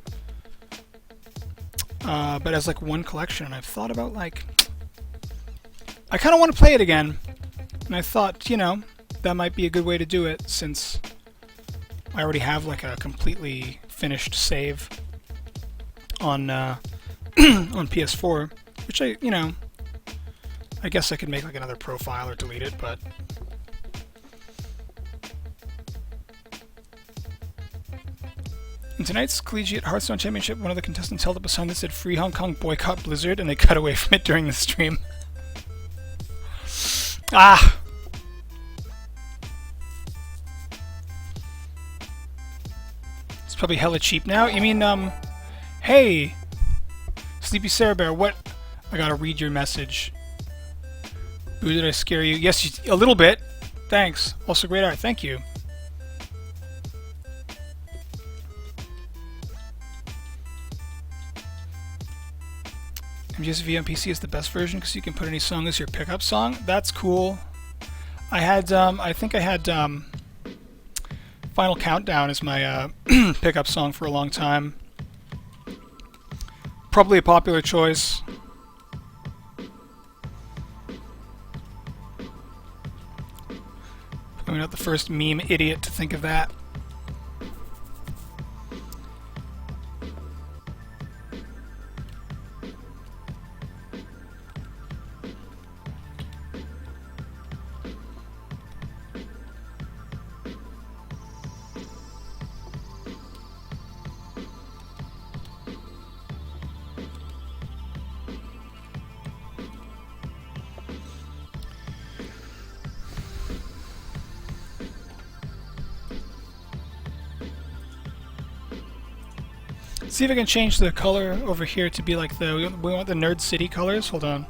But as, like, one collection, and I've thought about, like... I kind of want to play it again, and I thought, you know, that might be a good way to do it, since I already have, like, a completely finished save on on PS4, which I, you know, I guess I could make like another profile or delete it, but... In tonight's Collegiate Hearthstone Championship, one of the contestants held up a sign that said "Free Hong Kong, Boycott Blizzard," and they cut away from it during the stream. Ah! It's probably hella cheap now. You mean, hey! Sleepy Sarah Bear, what? I gotta read your message. Ooh, did I scare you? Yes, a little bit. Thanks. Also great art. Thank you. MGSV on PC is the best version because you can put any song as your pickup song. That's cool. I had, I think I had Final Countdown as my pickup song for a long time. Probably a popular choice. I'm not the first meme idiot to think of that. See if I can change the color over here to be like the... We want the Nerd City colors? Hold on.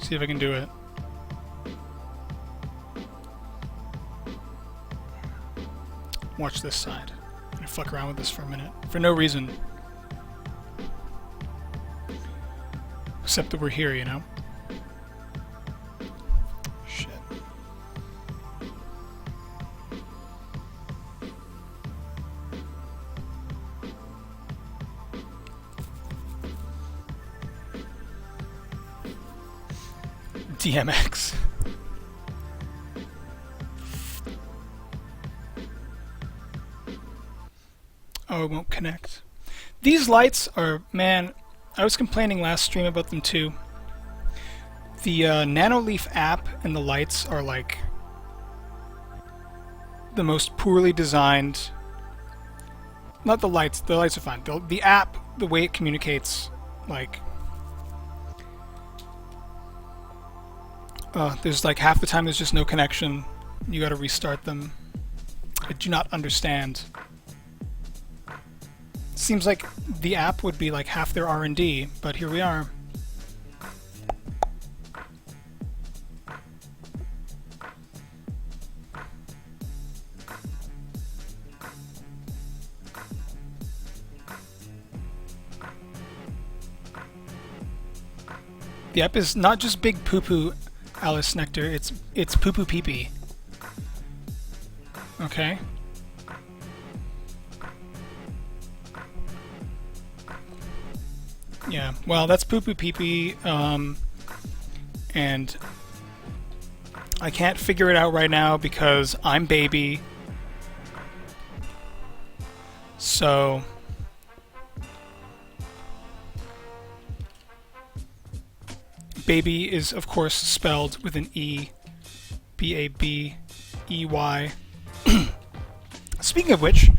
See if I can do it. Watch this side. I'm gonna fuck around with this for a minute. For no reason. Except that we're here, you know? Shit. DMX. Oh, it won't connect. These lights are, man, I was complaining last stream about them too. The Nanoleaf app and the lights are like the most poorly designed. Not the lights are fine. The app, the way it communicates, like... there's like half the time there's just no connection. You gotta restart them. I do not understand. Seems like the app would be like half their R&D, but here we are. The app is not just big poo-poo, Alice Nectar, it's poo-poo pee-pee. Okay. Yeah, well, that's poo-poo pee-pee, and I can't figure it out right now because I'm baby. So... Baby is, of course, spelled with an E. B-A-B-E-Y. Speaking of which,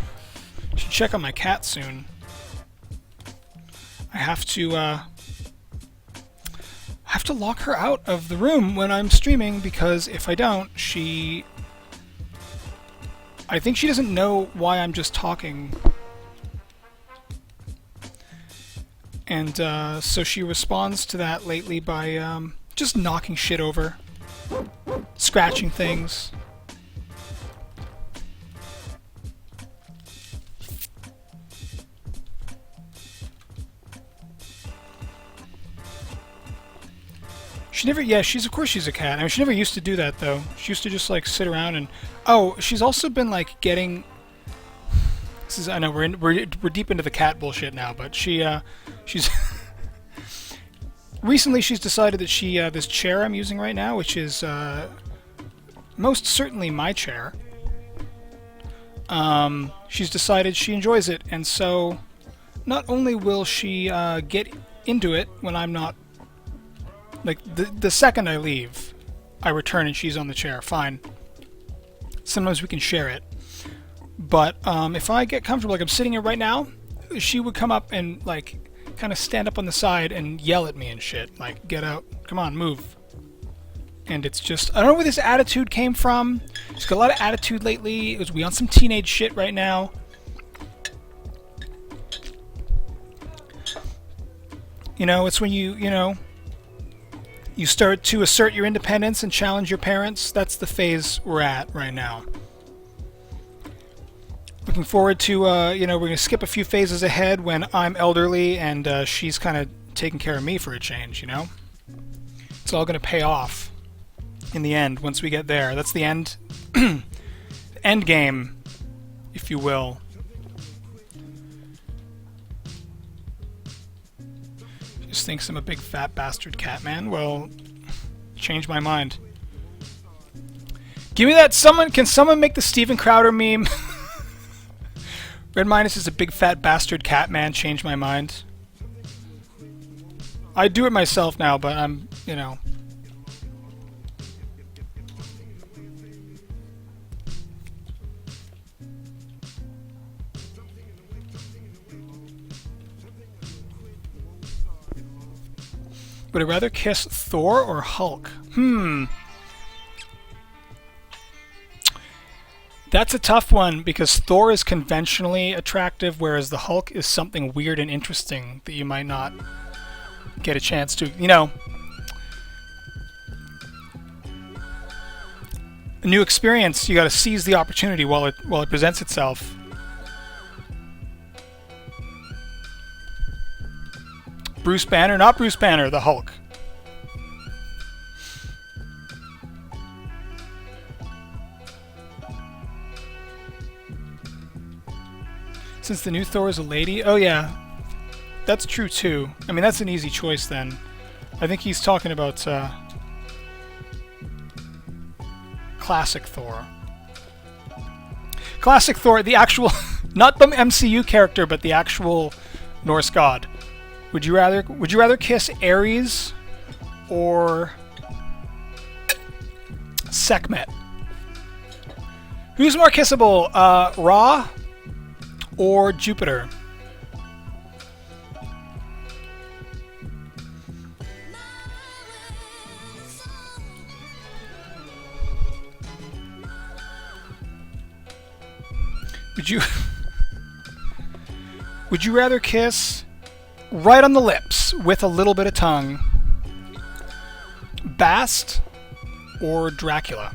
I should check on my cat soon. I have to lock her out of the room when I'm streaming, because if I don't, I think she doesn't know why I'm just talking. And so she responds to that lately by just knocking shit over, scratching things. She never, yeah, of course she's a cat. I mean, she never used to do that though. She used to just like sit around and, oh, she's also been like getting. This is, I know we're deep into the cat bullshit now, but she's recently she's decided that this chair I'm using right now, which is most certainly my chair, she's decided she enjoys it, and so not only will she get into it when I'm not Like, the second I leave, I return and she's on the chair. Fine. Sometimes we can share it. But if I get comfortable, like I'm sitting here right now, she would come up and, like, kind of stand up on the side and yell at me and shit. Like, get out. Come on, move. And it's just, I don't know where this attitude came from. She's got a lot of attitude lately. We on some teenage shit right now. You know, it's when you start to assert your independence and challenge your parents. That's the phase we're at right now. Looking forward to, we're going to skip a few phases ahead when I'm elderly and she's kind of taking care of me for a change, you know? It's all going to pay off in the end once we get there. That's the end, end game, if you will. Just thinks I'm a big fat bastard cat man. Well, change my mind. Give me that can someone make the Steven Crowder meme? Red Minus is a big fat bastard cat man. Change my mind. I do it myself now, but I'm, Would I rather kiss Thor or Hulk? That's a tough one because Thor is conventionally attractive, whereas the Hulk is something weird and interesting that you might not get a chance to, a new experience. You got to seize the opportunity while it presents itself. Bruce Banner, not Bruce Banner, the Hulk. Since the new Thor is a lady? Oh yeah, that's true too. I mean, that's an easy choice then. I think he's talking about classic Thor. Classic Thor, the actual, not the MCU character, but the actual Norse god. Would you rather kiss Ares or Sekhmet? Who's more kissable, Ra or Jupiter? Would you rather kiss right on the lips with a little bit of tongue, Bast or Dracula?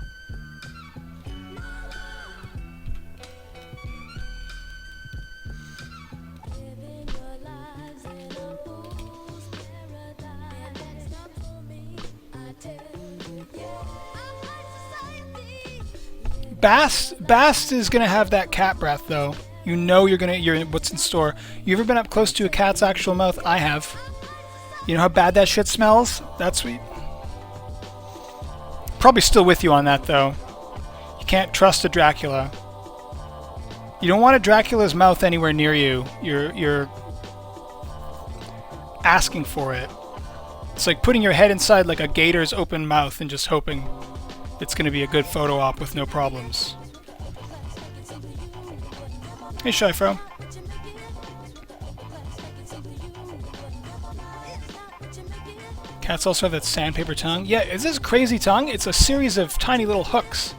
Bast is gonna have that cat breath though. You know you're what's in store. You ever been up close to a cat's actual mouth? I have. You know how bad that shit smells? That's sweet. Probably still with you on that though. You can't trust a Dracula. You don't want a Dracula's mouth anywhere near you. You're asking for it. It's like putting your head inside like a gator's open mouth and just hoping it's going to be a good photo op with no problems. Hey, Shyfro. Cats also have that sandpaper tongue. Yeah, is this crazy tongue? It's a series of tiny little hooks.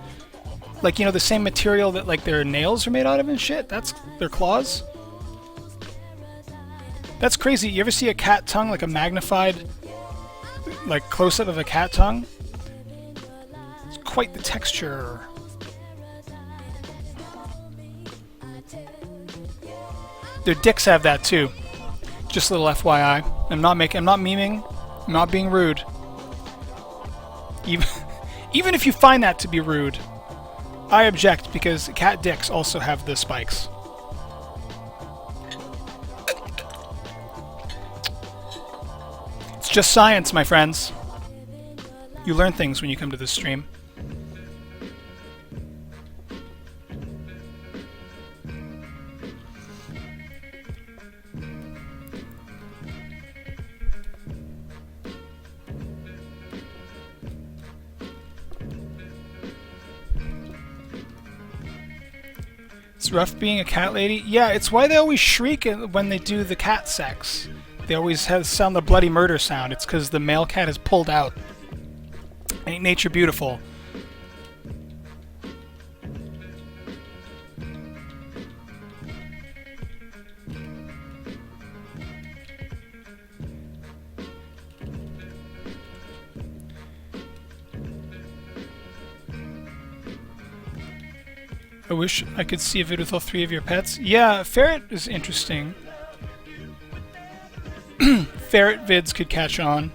Like, the same material that, like, their nails are made out of and shit? That's their claws? That's crazy. You ever see a cat tongue, like a magnified, like, close-up of a cat tongue? It's quite the texture. Their dicks have that too. Just a little FYI. I'm not memeing. I'm not being rude. Even if you find that to be rude, I object because cat dicks also have the spikes. It's just science, my friends. You learn things when you come to this stream. It's rough being a cat lady. Yeah, it's why they always shriek when they do the cat sex. They always sound the bloody murder sound. It's because the male cat is pulled out. Ain't nature beautiful? I wish I could see a vid with all 3 of your pets. Yeah, ferret is interesting. Ferret vids could catch on.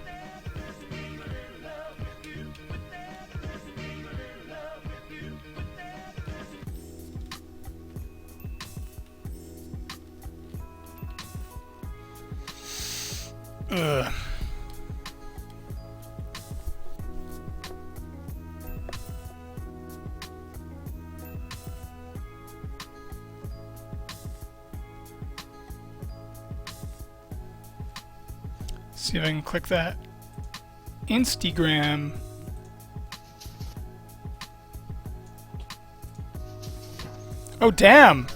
Ugh. See if I can click that. Instagram. Oh, damn!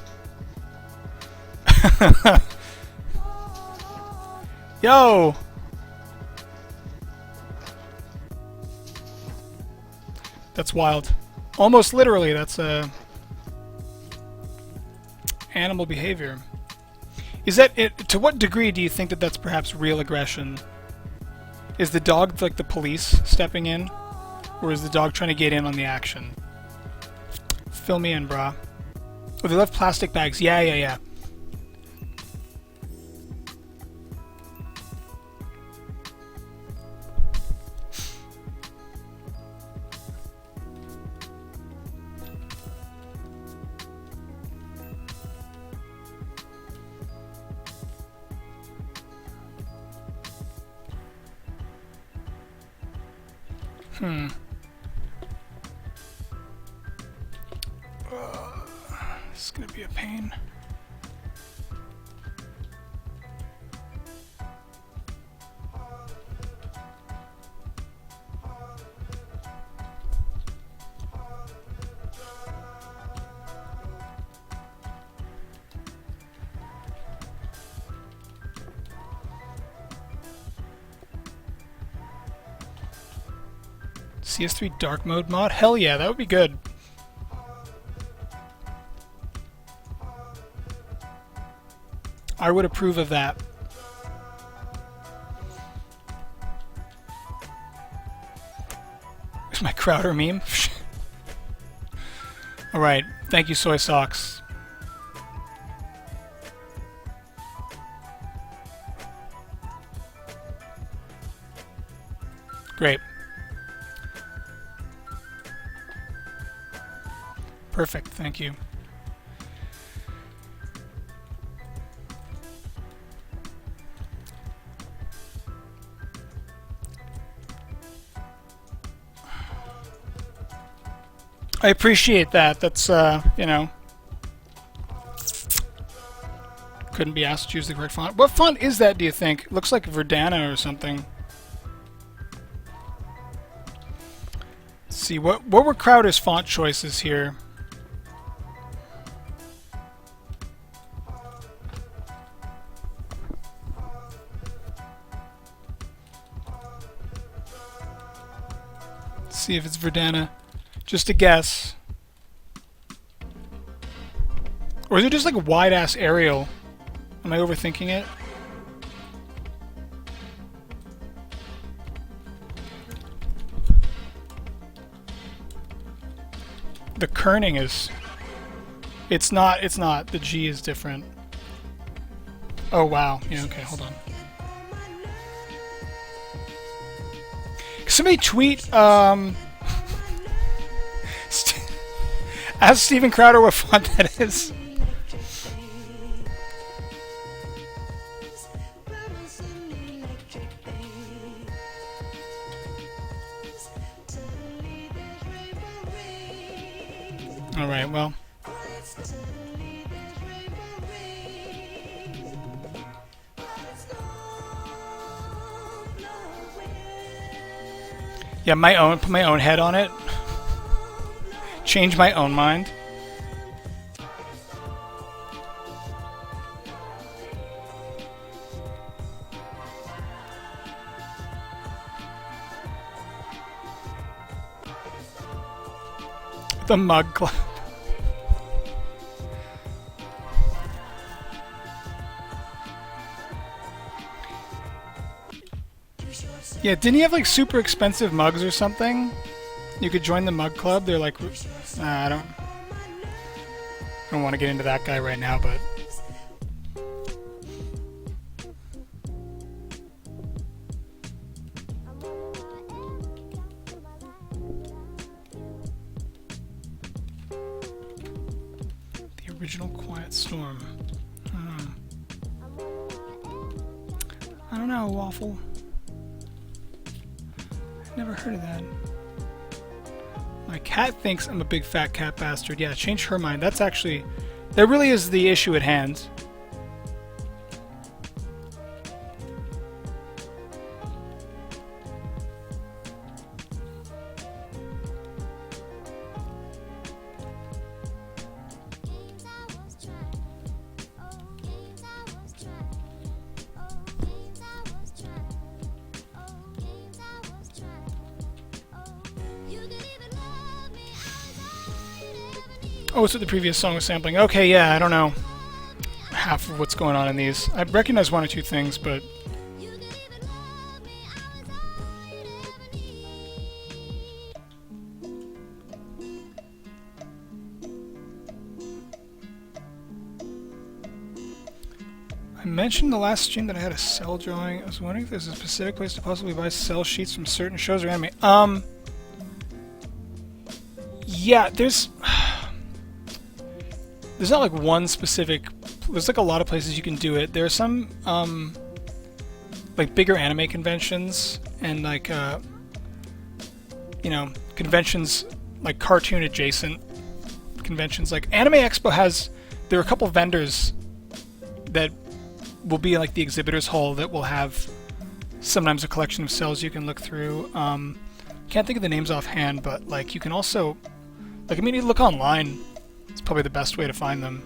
Yo! That's wild. Almost literally, that's animal behavior. Is that it? To what degree do you think that that's perhaps real aggression? Is the dog like the police stepping in? Or is the dog trying to get in on the action? Fill me in, brah. Oh, they left plastic bags. Yeah. This is gonna be a pain. CS3 dark mode mod? Hell yeah, that would be good. I would approve of that. Is my Crowder meme? Alright, thank you, Soy Socks. Great. Perfect, thank you. I appreciate that. That's, you know, couldn't be asked to choose the correct font. What font is that, do you think? It looks like Verdana or something. Let's see, what were Crowder's font choices here? Let's see if it's Verdana. Just a guess. Or is it just like a wide-ass Arial? Am I overthinking it? The kerning is... It's not. The G is different. Oh, wow. Yeah, okay, hold on. Somebody tweet, ask Steven Crowder what font that is. Alright, well. Yeah, put my own head on it. Change my own mind. The Mug Club. Yeah, didn't he have like super expensive mugs or something? You could join the Mug Club. They're like, I don't want to get into that guy right now, but the original Quiet Storm. I don't know, Waffle. Never heard of that. My cat thinks I'm a big fat cat bastard. Yeah, change her mind. That really is the issue at hand. Oh, it's what the previous song was sampling. Okay, yeah, I don't know half of what's going on in these. I recognize one or two things, but I mentioned the last stream that I had a cell drawing. I was wondering if there's a specific place to possibly buy cell sheets from certain shows or anime. Yeah, there's not like one specific. There's like a lot of places you can do it. There are some like bigger anime conventions and like conventions like cartoon adjacent conventions. Like Anime Expo there are a couple vendors that will be in like the exhibitors hall that will have sometimes a collection of cells you can look through. Can't think of the names offhand, but like you can also you look online. It's probably the best way to find them.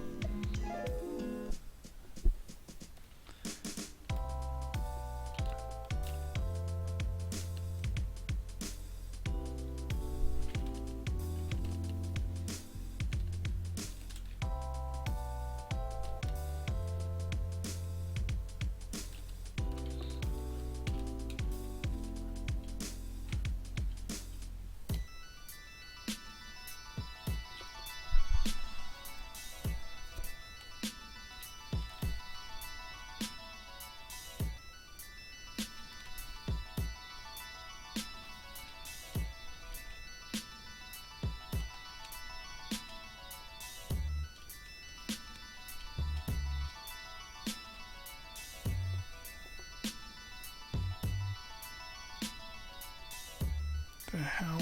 The hell?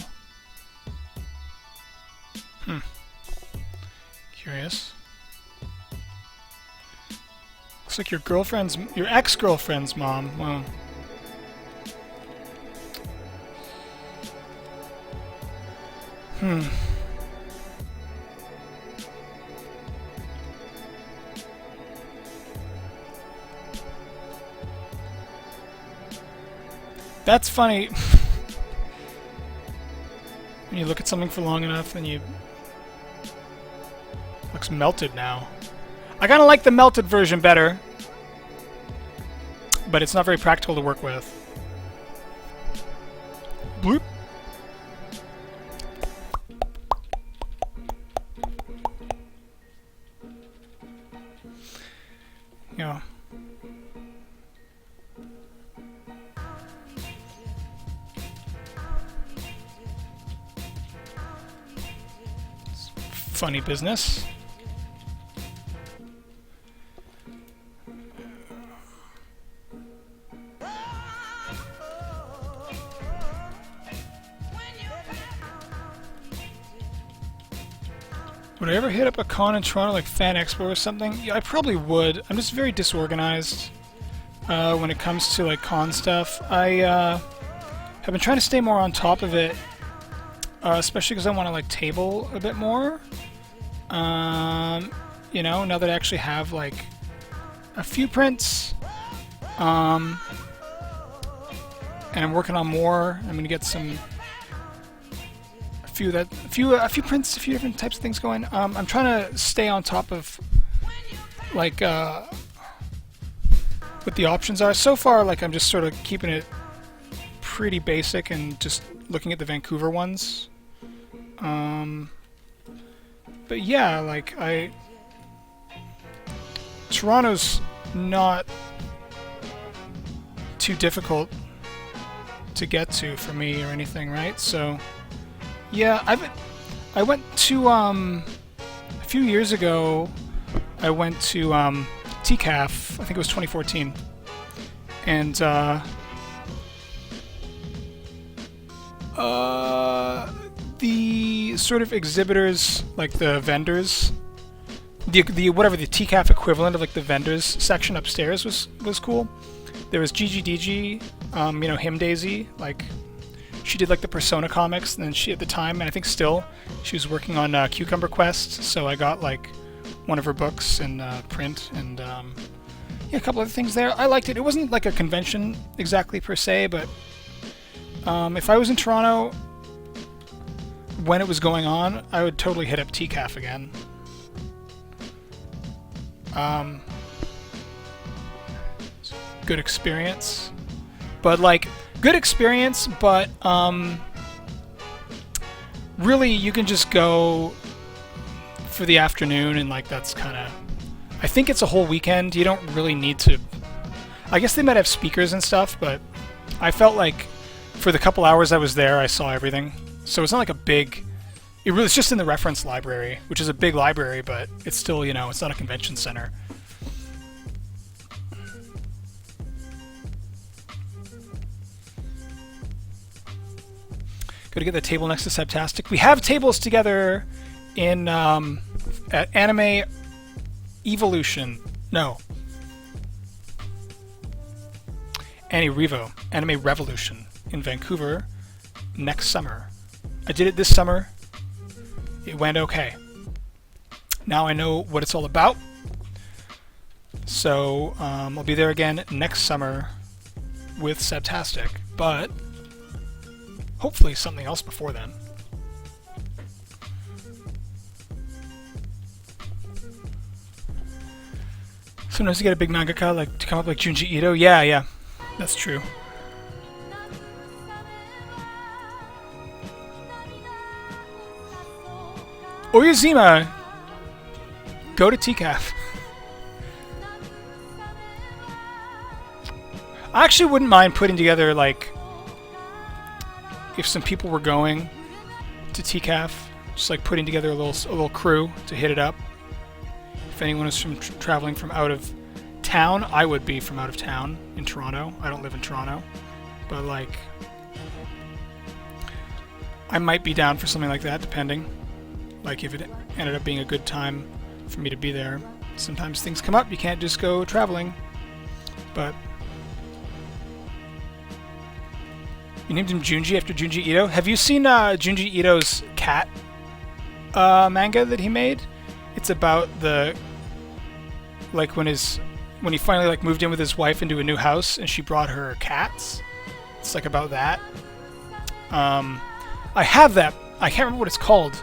Curious. Looks like your ex-girlfriend's mom. Wow. That's funny. When you look at something for long enough, then looks melted now. I kind of like the melted version better, but it's not very practical to work with. Bloop. Yeah. Funny business. Would I ever hit up a con in Toronto like Fan Expo or something? Yeah, I probably would. I'm just very disorganized when it comes to like con stuff. I have been trying to stay more on top of it, especially because I want to like table a bit more. Now that I actually have like a few prints, and I'm working on more. I'm gonna get a a few prints, a few different types of things going. I'm trying to stay on top of like what the options are. So far, like I'm just sort of keeping it pretty basic and just looking at the Vancouver ones. But yeah, like Toronto's not too difficult to get to for me or anything, right? So yeah, I went to a few years ago. I went to TCAF. I think it was 2014, and the sort of exhibitors, like the vendors, the whatever the TCAF equivalent of like the vendors section upstairs was cool. There was GGDG, you know, Him Daisy, like she did like the Persona comics, and then she at the time, and I think still, she was working on Cucumber Quest, so I got like one of her books in print, and yeah, a couple other things there. I liked it. It wasn't like a convention exactly per se, but if I was in Toronto when it was going on, I would totally hit up TCAF again. Good experience, but like good experience, but really you can just go for the afternoon, and like that's kind of, I think it's a whole weekend. You don't really need to, I guess they might have speakers and stuff, but I felt like for the couple hours I was there, I saw everything. So it's not like a big, it's just in the reference library, which is a big library, but it's still, you know, it's not a convention center. Go to get the table next to Subtastic. We have tables together in at Anime Evolution. No. Anime Revolution in Vancouver next summer. I did it this summer. It went okay. Now I know what it's all about. So I'll be there again next summer with Subtastic, but hopefully something else before then. Sometimes you get a big mangaka like to come up like Junji Ito. Yeah, that's true. Oyuzima, go to TCAF. I actually wouldn't mind putting together, like, if some people were going to TCAF, just like putting together a little crew to hit it up. If anyone is from traveling from out of town, I would be from out of town in Toronto. I don't live in Toronto, but like, I might be down for something like that, depending. Like if it ended up being a good time for me to be there. Sometimes things come up, you can't just go traveling. But you named him Junji after Junji Ito. Have you seen Junji Ito's cat manga that he made? It's about the, like when he finally like moved in with his wife into a new house and she brought her cats. It's like about that. I have that. I can't remember what it's called.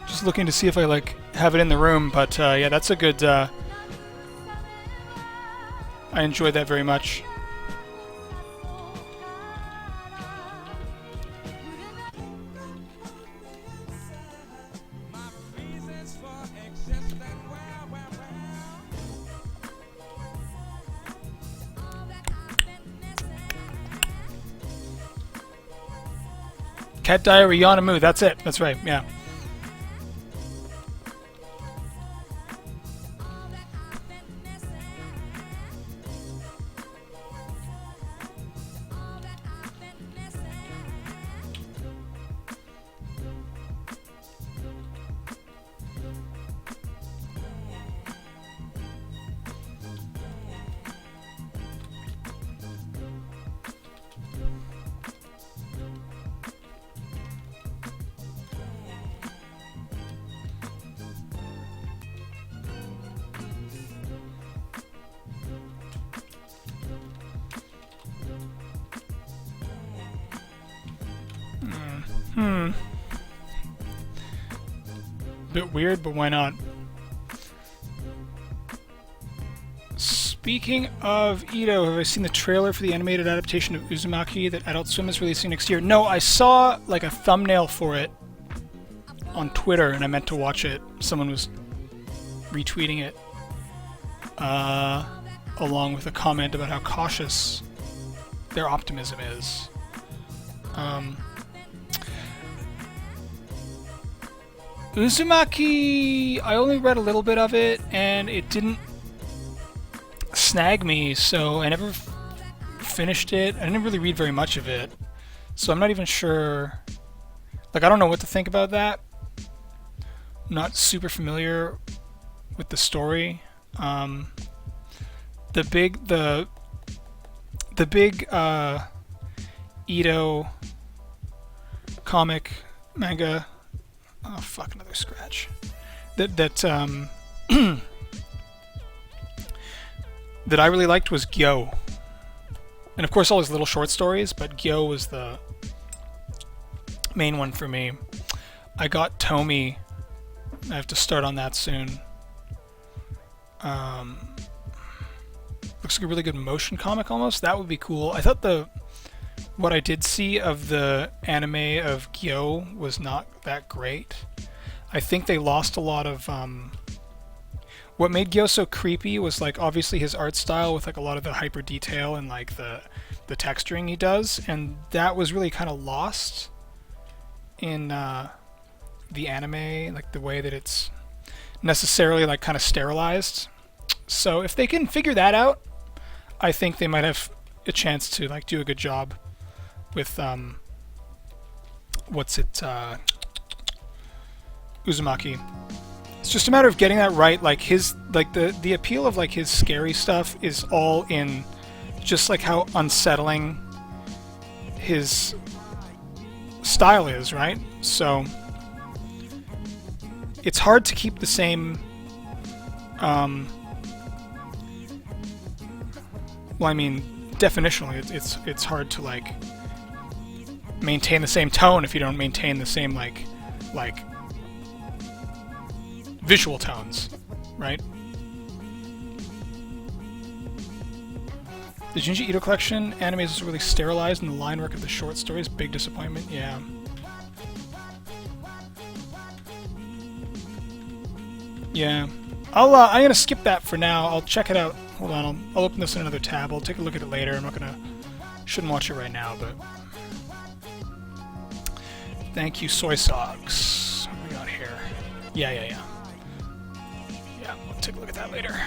Just looking to see if I like have it in the room, but yeah, that's a good. I enjoyed that very much. Cat Diary Yanamu, that's it. That's right, yeah. Bit weird, but why not? Speaking of Ito, have I seen the trailer for the animated adaptation of Uzumaki that Adult Swim is releasing next year? No, I saw like a thumbnail for it on Twitter, and I meant to watch it. Someone was retweeting it, along with a comment about how cautious their optimism is. Uzumaki, I only read a little bit of it, and it didn't snag me, so I never finished it. I didn't really read very much of it, so I'm not even sure. Like, I don't know what to think about that. I'm not super familiar with the story. The big Ito comic manga. Oh fuck! Another scratch. That I really liked was Gyo, and of course all his little short stories. But Gyo was the main one for me. I got Tomy. I have to start on that soon. Looks like a really good motion comic almost. That would be cool. I thought what I did see of the anime of Gyo was not that great. I think they lost a lot of... What made Gyo so creepy was like obviously his art style with like a lot of the hyper detail and like the texturing he does, and that was really kind of lost in the anime, like the way that it's necessarily like kind of sterilized. So if they can figure that out, I think they might have a chance to like do a good job with Uzumaki. It's just a matter of getting that right. Like the appeal of like his scary stuff is all in just like how unsettling his style is, right? So it's hard to keep the same well, I mean, definitionally, it's hard to like maintain the same tone if you don't maintain the same like visual tones, right? The Junji Ito collection anime is really sterilized, and the line work of the short stories, big disappointment. Yeah. Yeah. I'm gonna skip that for now. I'll check it out. Hold on, I'll open this in another tab. I'll take a look at it later. I'm not gonna... Shouldn't watch it right now, but... Thank you, Soy Socks. What do we got here? Yeah. Yeah, we'll take a look at that later.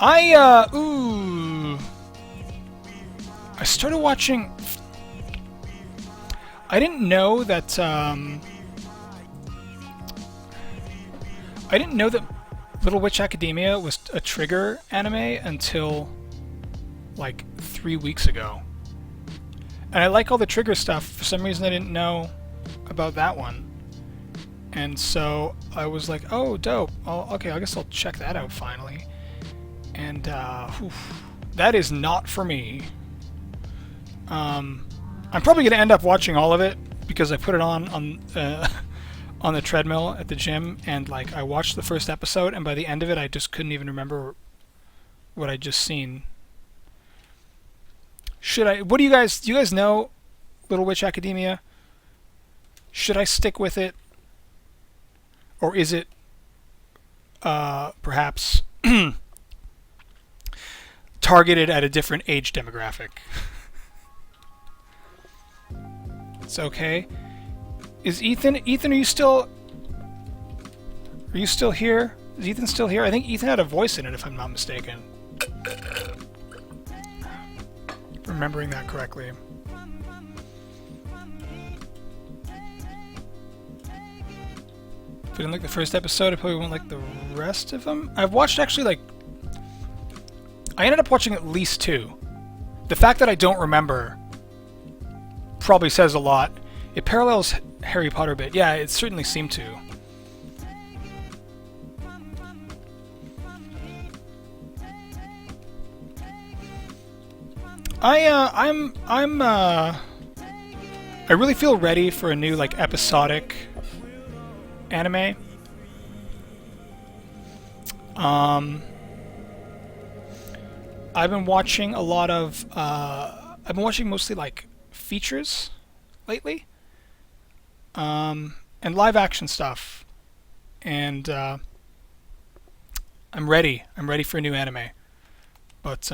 I started watching... I didn't know that, Little Witch Academia was a Trigger anime until like 3 weeks ago. And I like all the Trigger stuff. For some reason I didn't know about that one. And so I was like, oh, dope. Okay, I guess I'll check that out finally. And that is not for me. I'm probably going to end up watching all of it because I put it on the treadmill at the gym, and like I watched the first episode, and by the end of it I just couldn't even remember what I'd just seen. What do you guys know Little Witch Academia? Should I stick with it? Or is it perhaps targeted at a different age demographic? It's okay. Is Ethan, are you still here? Is Ethan still here? I think Ethan had a voice in it, if I'm not mistaken. Remembering that correctly. If I didn't like the first episode, I probably won't like the rest of them. I've watched actually like... I ended up watching at least 2. The fact that I don't remember probably says a lot. It parallels Harry Potter a bit. Yeah, it certainly seemed to. I I really feel ready for a new like episodic anime. I've been watching a lot of I've been watching mostly like features lately, and live action stuff, and I'm ready for a new anime, but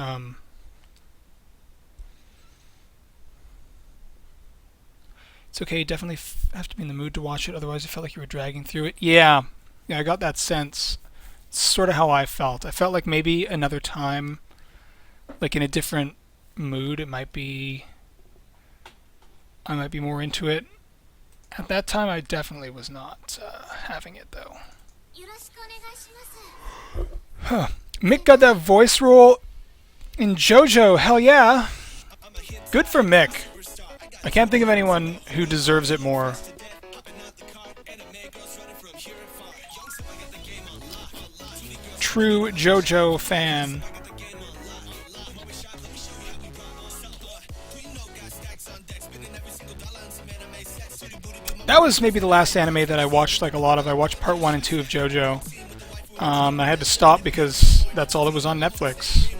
it's okay. You definitely have to be in the mood to watch it, otherwise you felt like you were dragging through it. Yeah, I got that sense. It's sort of how I felt. I felt like maybe another time, like in a different mood, I might be more into it. At that time, I definitely was not having it, though. Huh. Mick got that voice role in JoJo. Hell yeah. Good for Mick. I can't think of anyone who deserves it more. True JoJo fan. That was maybe the last anime that I watched like a lot of. I watched part 1 and 2 of JoJo. I had to stop because that's all that was on Netflix.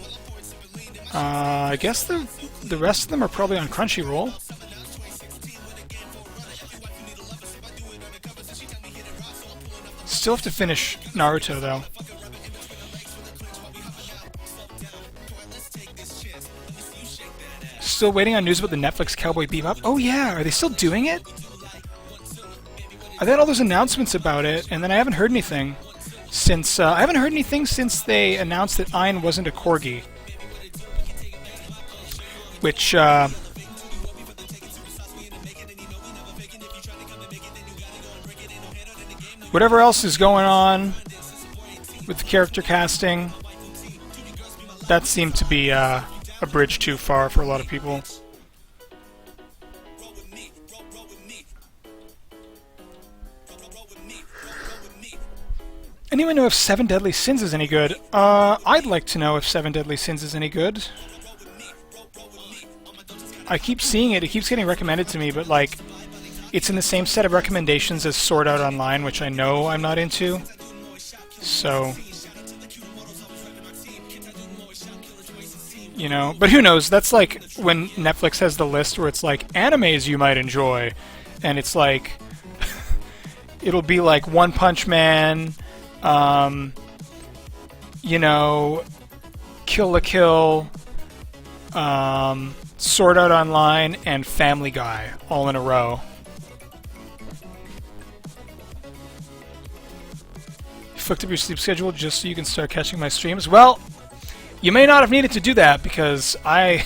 I guess the rest of them are probably on Crunchyroll. Still have to finish Naruto though. Still waiting on news about the Netflix Cowboy Bebop. Oh yeah, are they still doing it? I've had all those announcements about it, and then I haven't heard anything since they announced that Ein wasn't a corgi. Which whatever else is going on with the character casting, that seemed to be a bridge too far for a lot of people. Anyone know if Seven Deadly Sins is any good? I'd like to know if Seven Deadly Sins is any good. I keep seeing it, it keeps getting recommended to me, but like, it's in the same set of recommendations as Sword Art Online, which I know I'm not into. So, you know, but who knows? That's like when Netflix has the list where it's like animes you might enjoy, and it's like it'll be like One Punch Man, you know, Kill la Kill, Sword Art Online, and Family Guy all in a row. You fucked up your sleep schedule just so you can start catching my streams? Well, you may not have needed to do that because I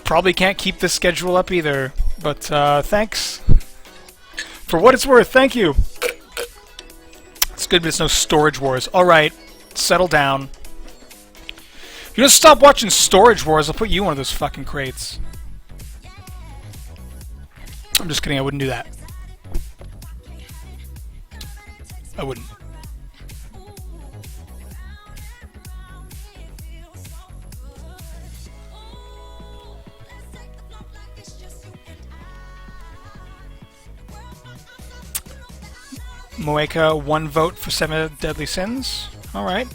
probably can't keep this schedule up either. But thanks. For what it's worth, thank you. It's good, but it's no Storage Wars. Alright, settle down. If you don't stop watching Storage Wars, I'll put you in one of those fucking crates. I'm just kidding, I wouldn't do that. I wouldn't. Moeka, 1 vote for Seven Deadly Sins. Alright.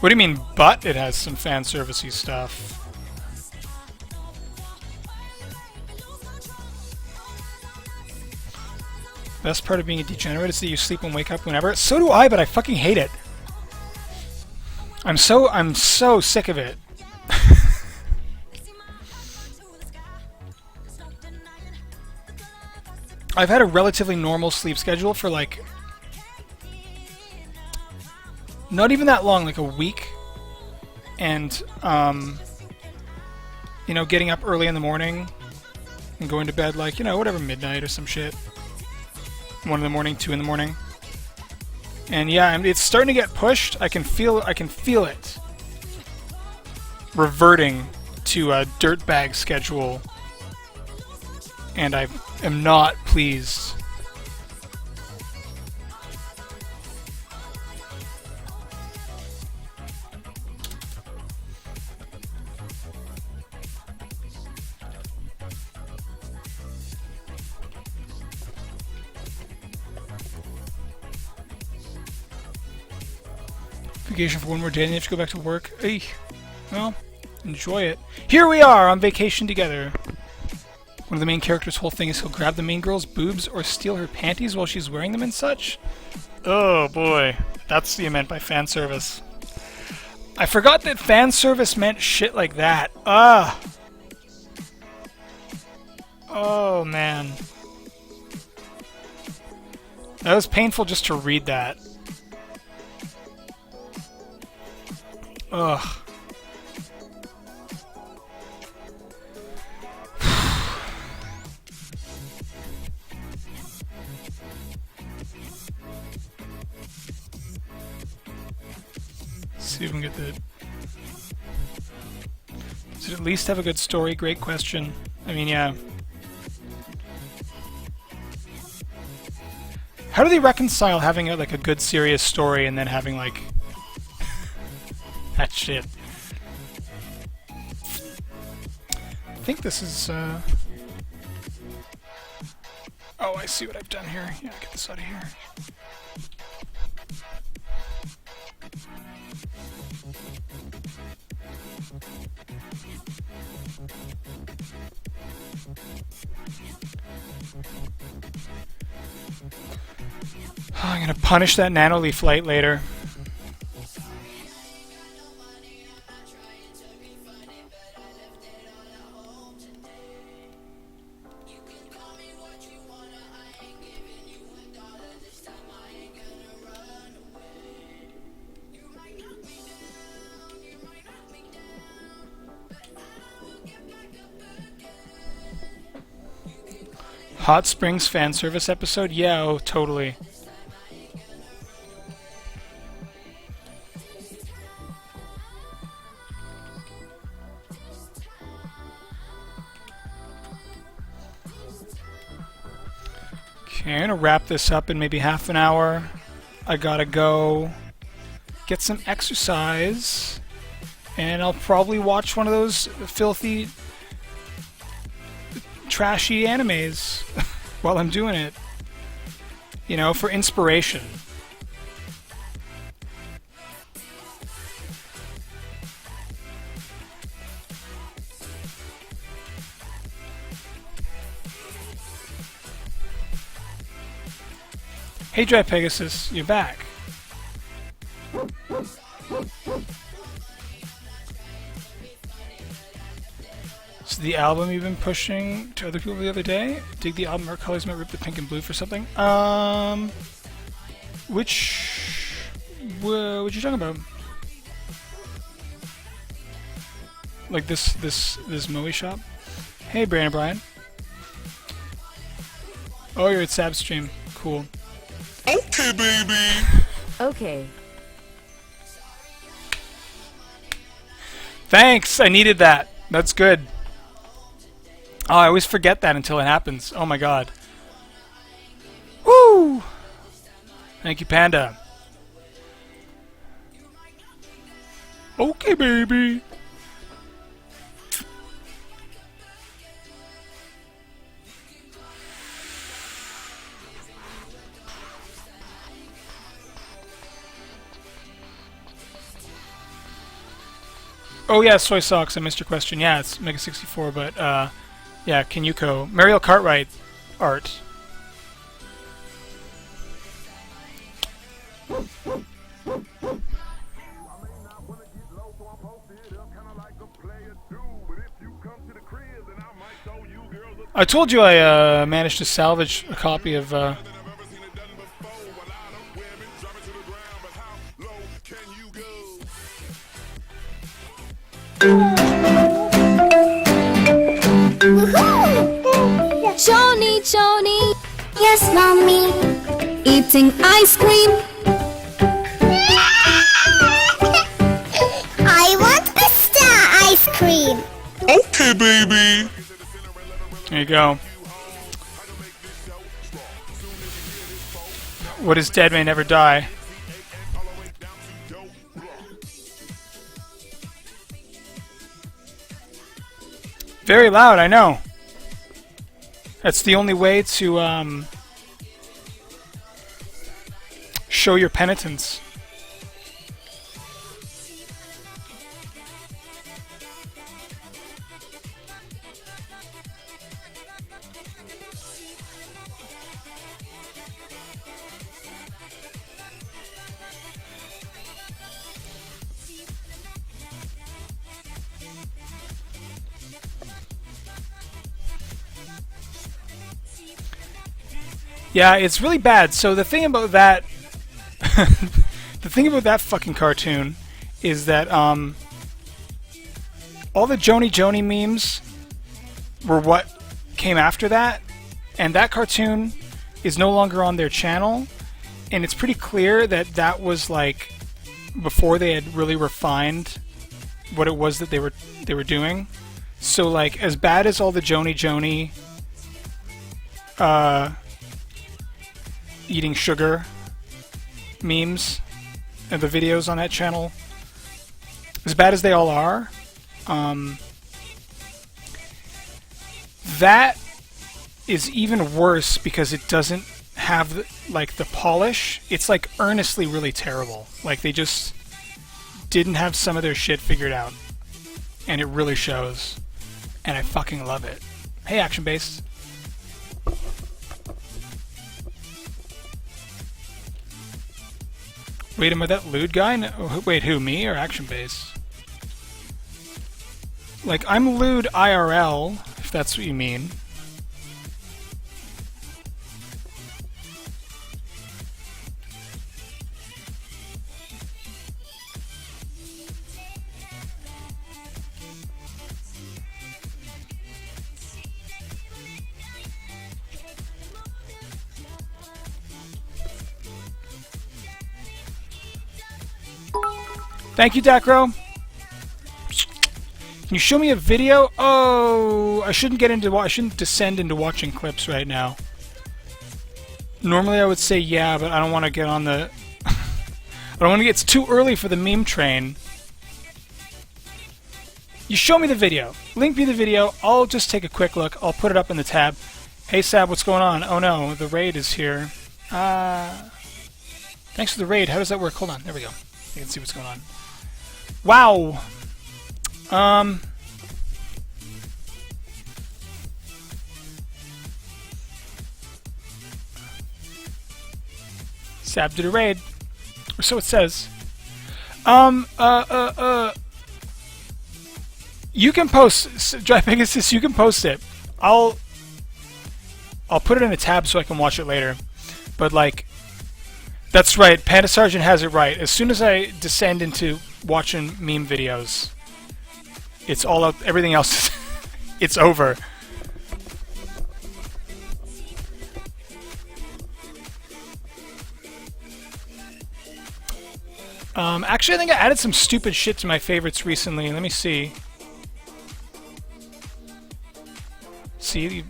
What do you mean, but it has some fan servicey stuff? Best part of being a degenerate is that you sleep and wake up whenever. So do I, but I fucking hate it. I'm so sick of it. I've had a relatively normal sleep schedule for like not even that long, like a week, and you know, getting up early in the morning and going to bed like, you know, whatever, midnight or some shit. 1 in the morning, 2 in the morning. And yeah, it's starting to get pushed. I can feel it reverting to a dirtbag schedule, and I am not pleased. Vacation for one more day, and then you have to go back to work. Hey, well, enjoy it. Here we are on vacation together. One of the main character's whole thing is he'll grab the main girl's boobs or steal her panties while she's wearing them and such. Oh boy, that's what you meant by fan service. I forgot that fan service meant shit like that. Ah. Oh man. That was painful just to read that. Ugh. See if we can get the... Does it at least have a good story? Great question. I mean, yeah. How do they reconcile having like a good serious story and then having like that shit? I think this is oh, I see what I've done here. Yeah, get this out of here. I'm gonna punish that Nanoleaf light later. Hot Springs fan service episode? Yeah, oh, totally. Okay, I'm gonna wrap this up in maybe half an hour. I gotta go get some exercise, and I'll probably watch one of those filthy, trashy animes while I'm doing it. You know, for inspiration. Hey Dry Pegasus, you're back. So the album you've been pushing to other people the other day? Dig the album, our colors might rip the pink and blue for something. What you talking about? Like this Moe shop? Hey Brandon Brian. Oh, you're at Sab stream. Cool. Okay, baby. Okay. Thanks! I needed that. That's good. Oh, I always forget that until it happens. Oh my god. Woo! Thank you, Panda. Okay, baby. Oh yeah, Soy Socks, I missed your question. Yeah, it's Mega 64, but yeah, Kenyuko. Mariel Cartwright art. I told you I managed to salvage a copy of Johnny, Johnny. Yes, mommy. Eating ice cream. I want a star ice cream. Okay, baby. There you go. What is dead may never die. Very loud, I know. That's the only way to show your penitence. Yeah, it's really bad. So the thing about that, the thing about that fucking cartoon, is that all the Joni Joni memes were what came after that, and that cartoon is no longer on their channel, and it's pretty clear that that was like before they had really refined what it was that they were doing. So like, as bad as all the Joni Joni eating sugar memes and the videos on that channel, as bad as they all are, that is even worse because it doesn't have the polish. It's like earnestly really terrible. Like they just didn't have some of their shit figured out, and it really shows, and I fucking love it. Hey, Action Base. Wait, am I that lewd guy? No, wait, who, me or Action Base? Like, I'm lewd IRL, if that's what you mean. Thank you, Dacro. Can you show me a video? Oh, I shouldn't descend into watching clips right now. Normally I would say yeah, but I don't want to get on the... I don't want to get... It's too early for the meme train. You show me the video. Link me the video. I'll just take a quick look. I'll put it up in the tab. Hey, Sab, what's going on? Oh no, the raid is here. Thanks for the raid. How does that work? Hold on. There we go. You can see what's going on. Wow. Sab did a raid. Or so it says. You can post, Dry Pegasus, you can post it. I'll put it in a tab so I can watch it later. But like, that's right, Panda Sergeant has it right. As soon as I descend into watching meme videos, it's all up, everything else, it's over. Actually, I think I added some stupid shit to my favorites recently. Let me see. See?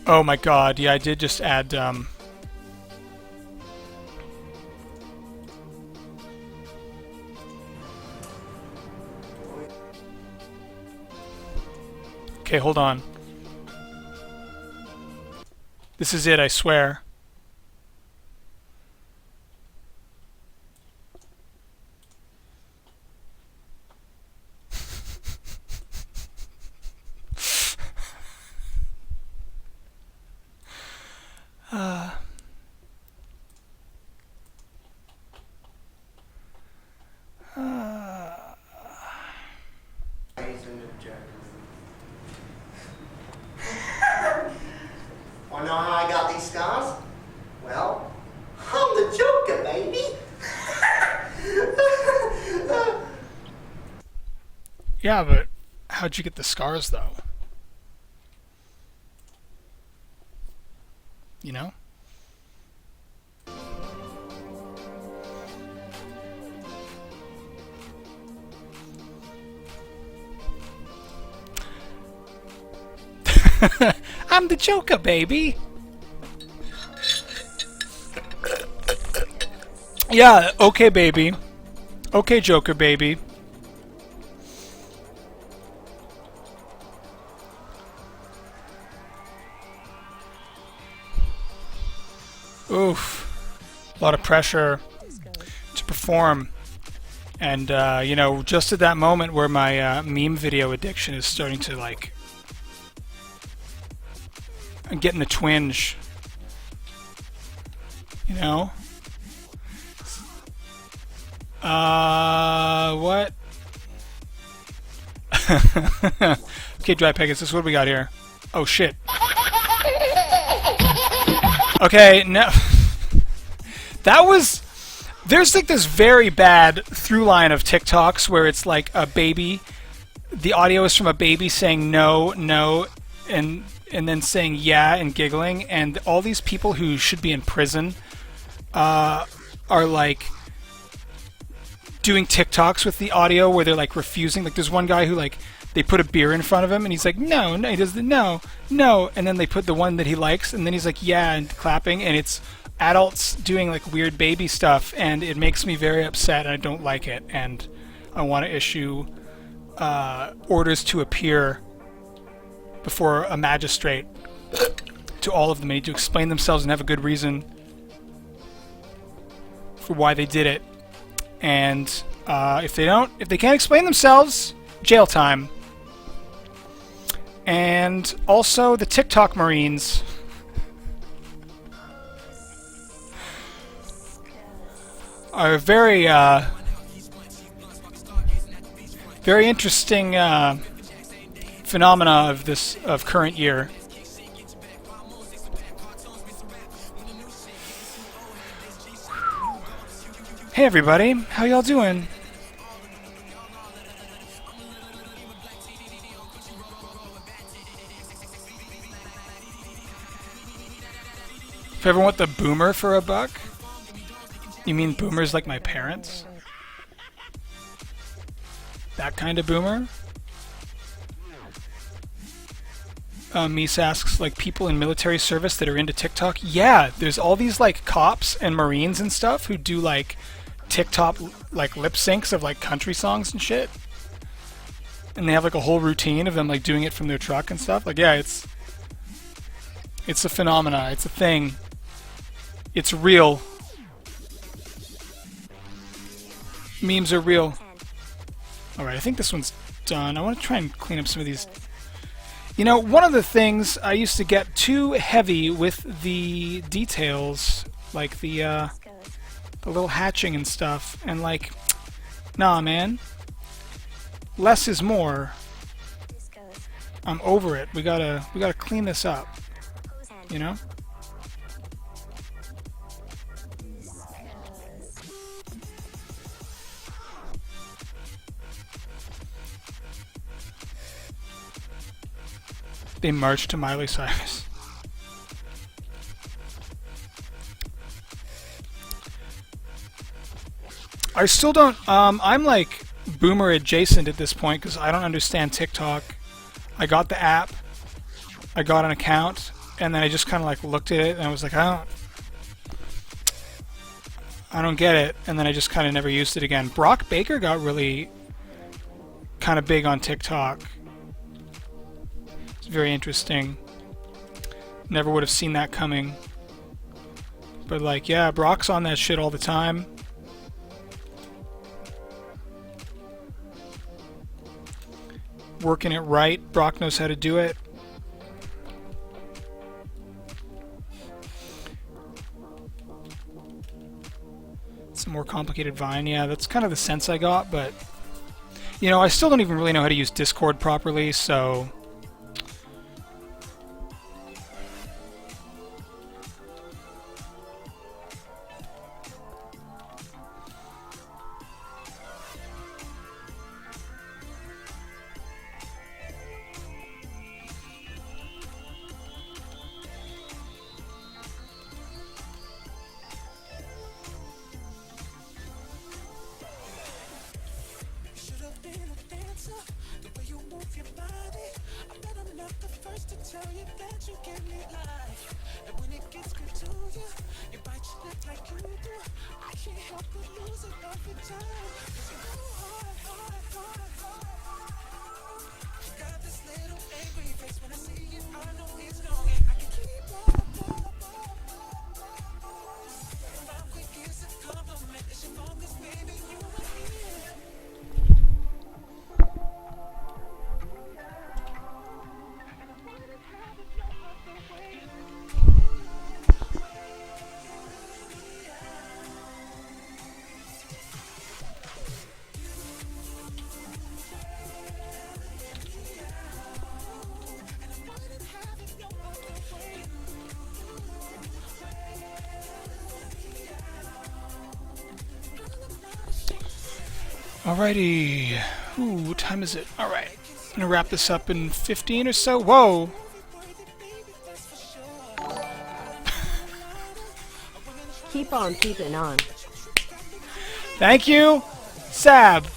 Oh my god, yeah, I did just add, Okay, hold on. This is it, I swear. Wanna know how I got these scars? Well, I'm the Joker, baby! Yeah, but how'd you get the scars, though? You know? I'm the Joker, baby! Yeah, okay, baby. Okay, Joker, baby. Oof. A lot of pressure to perform. And, you know, just at that moment where my meme video addiction is starting to, like... I'm getting the twinge. You know? What? Okay, Dry Pegasus, what do we got here? Oh shit. Okay, no. That was... There's like this very bad through line of TikToks where it's like a baby. The audio is from a baby saying no, no, and then saying yeah and giggling. And all these people who should be in prison are like doing TikToks with the audio where they're like refusing. Like there's one guy who like they put a beer in front of him and he's like no, no, he does the no, no, and then they put the one that he likes and then he's like yeah and clapping, and it's adults doing like weird baby stuff, and it makes me very upset and I don't like it, and I want to issue orders to appear before a magistrate to all of them. They need to explain themselves and have a good reason for why they did it. And if they can't explain themselves, jail time. And also the TikTok Marines. Are very very interesting phenomena of current year. Hey everybody, how y'all doing? If you ever want the boomer for a buck? You mean boomers like my parents? That kind of boomer? Mies asks, like, people in military service that are into TikTok? Yeah, there's all these, like, cops and Marines and stuff who do, like, TikTok, like, lip syncs of, like, country songs and shit. And they have, like, a whole routine of them, like, doing it from their truck and stuff. Like, yeah, it's a phenomena. It's a thing. It's real. Memes are real. Alright, I think this one's done. I want to try and clean up some of these. You know, one of the things, I used to get too heavy with the details, like the little hatching and stuff, and like, nah man, less is more. I'm over it. We gotta clean this up, you know? They march to Miley Cyrus. I still don't, I'm like boomer adjacent at this point because I don't understand TikTok. I got the app, I got an account, and then I just kind of like looked at it and I was like, I don't get it, and then I just kind of never used it again. Brock Baker got really kind of big on TikTok. Very interesting. Never would have seen that coming. But like, yeah, Brock's on that shit all the time. Working it right. Brock knows how to do it. Some more complicated Vine. Yeah, that's kind of the sense I got, but you know, I still don't even really know how to use Discord properly, so Alrighty. Ooh, what time is it? Alright. I'm gonna wrap this up in 15 or so. Whoa! Keep on keeping on. Thank you, Sab.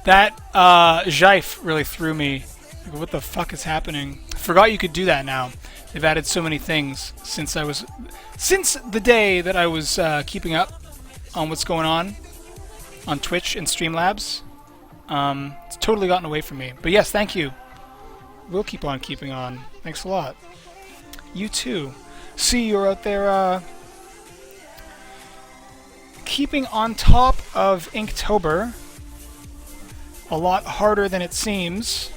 That Jive really threw me. Like, what the fuck is happening? Forgot you could do that now. They've added so many things since the day that I was keeping up on what's going on Twitch and Streamlabs. It's totally gotten away from me. But yes, thank you. We'll keep on keeping on. Thanks a lot. You too. See, you're out there keeping on top of Inktober. A lot harder than it seems.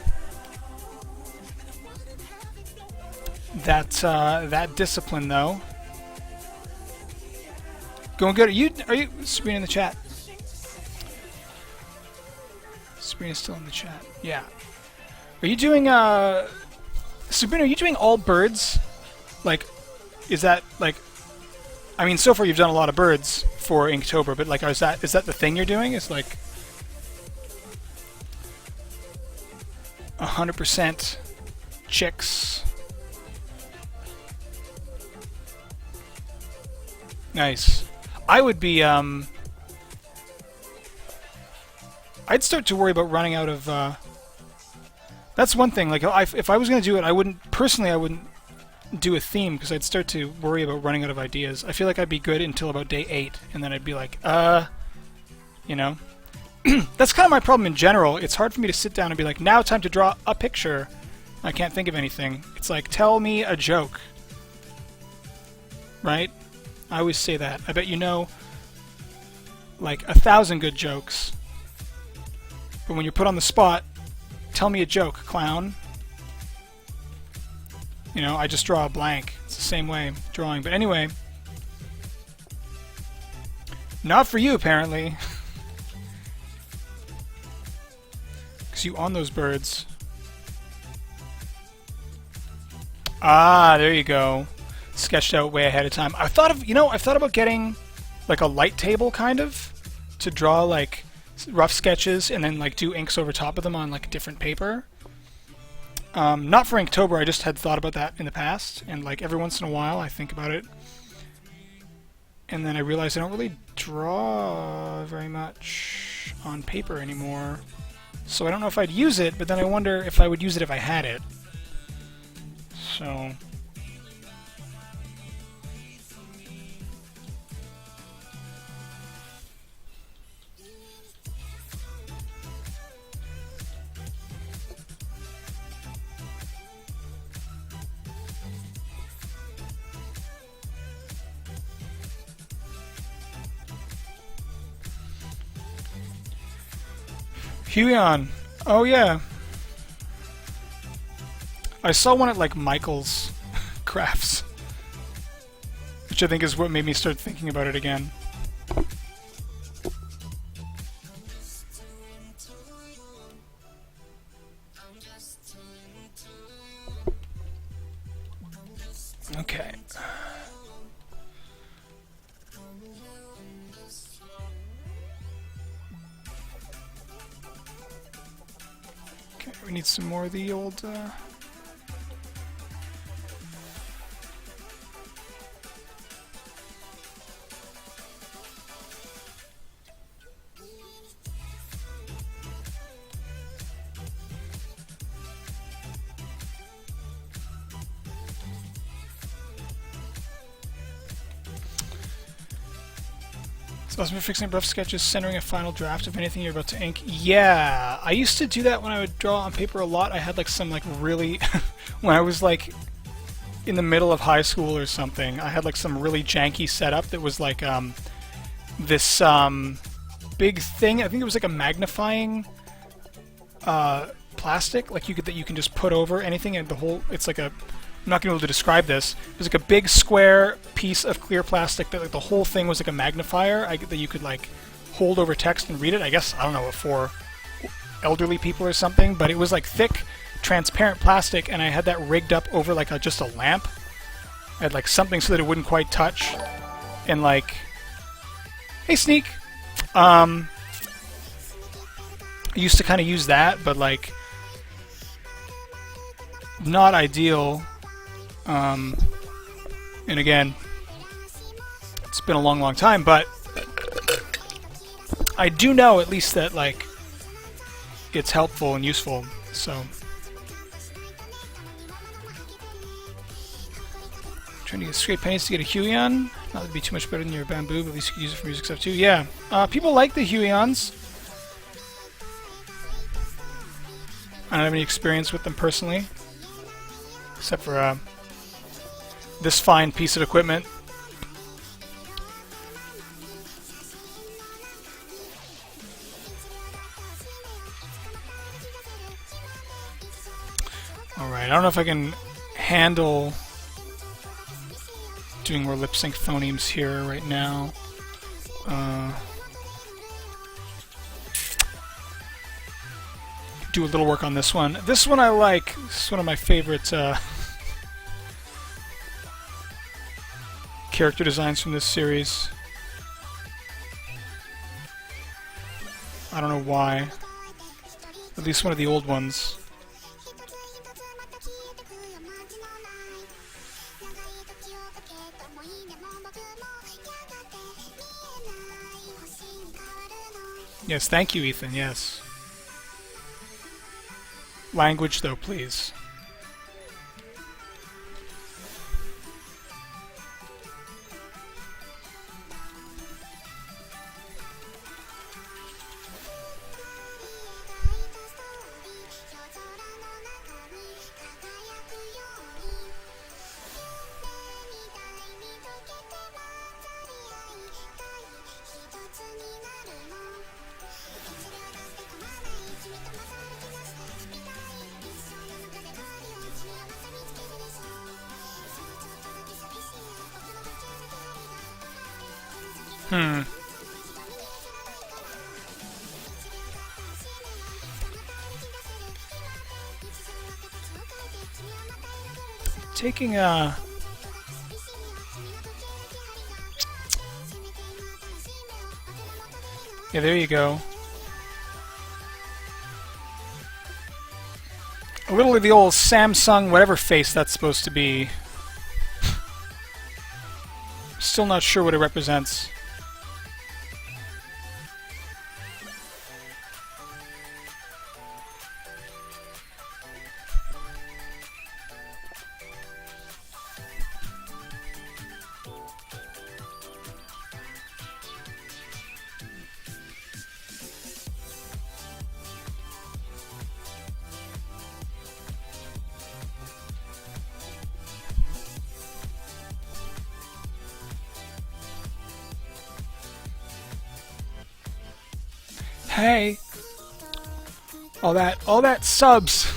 That discipline, though. Going good. Are you Sabrina in the chat? Sabrina's still in the chat. Yeah. Are you doing Sabrina, are you doing all birds? Like, is that like? I mean, so far you've done a lot of birds for Inktober, but like, is that the thing you're doing? Is like 100% chicks. Nice. I would be, I'd start to worry about running out of, that's one thing, like, if I was going to do it, I wouldn't do a theme, because I'd start to worry about running out of ideas. I feel like I'd be good until about day 8, and then I'd be like, you know? That's kind of my problem in general. It's hard for me to sit down and be like, now time to draw a picture. I can't think of anything. It's like, tell me a joke. Right? I always say that. I bet you know, like, 1,000 good jokes. But when you're put on the spot, tell me a joke, clown. You know, I just draw a blank. It's the same way, drawing. But anyway, not for you, apparently. Because you on those birds. Ah, there you go. Sketched out way ahead of time. I've thought about getting like a light table kind of to draw like rough sketches and then like do inks over top of them on like different paper. Not for Inktober, I just had thought about that in the past, and like every once in a while I think about it. And then I realize I don't really draw very much on paper anymore. So I don't know if I'd use it, but then I wonder if I would use it if I had it. So Huion. Oh yeah. I saw one at like Michael's Crafts, which I think is what made me start thinking about it again. Okay. Okay, we need some more of the old, So I've been fixing rough sketches, centering a final draft of anything you're about to ink. Yeah, I used to do that when I would draw on paper a lot. I had like some like really, when I was like in the middle of high school or something, I had like some really janky setup that was like this big thing. I think it was like a magnifying plastic, like that you can just put over anything, and the whole, it's like a, I'm not going to be able to describe this. It was like a big square piece of clear plastic that like the whole thing was like a magnifier that you could like hold over text and read it. I guess, I don't know, for elderly people or something, but it was like thick, transparent plastic, and I had that rigged up over like just a lamp. I had like something so that it wouldn't quite touch, and like, hey Sneak! I used to kind of use that, but like not ideal. And again, it's been a long time, but I do know at least that like it's helpful and useful. So trying to get straight pennies to get a Huion. Not that it'd be too much better than your bamboo, but at least you could use it for music stuff too. Yeah, people like the Huions. I don't have any experience with them personally, except for this fine piece of equipment. Alright, I don't know if I can handle doing more lip sync phonemes here right now. Do a little work on this one. This one I like. This is one of my favorite character designs from this series. I don't know why. At least one of the old ones. Yes, thank you, Ethan, yes. Language, though, please. Taking a... Yeah, there you go. A little of the old Samsung whatever face that's supposed to be. Still not sure what it represents. Hey! All that subs!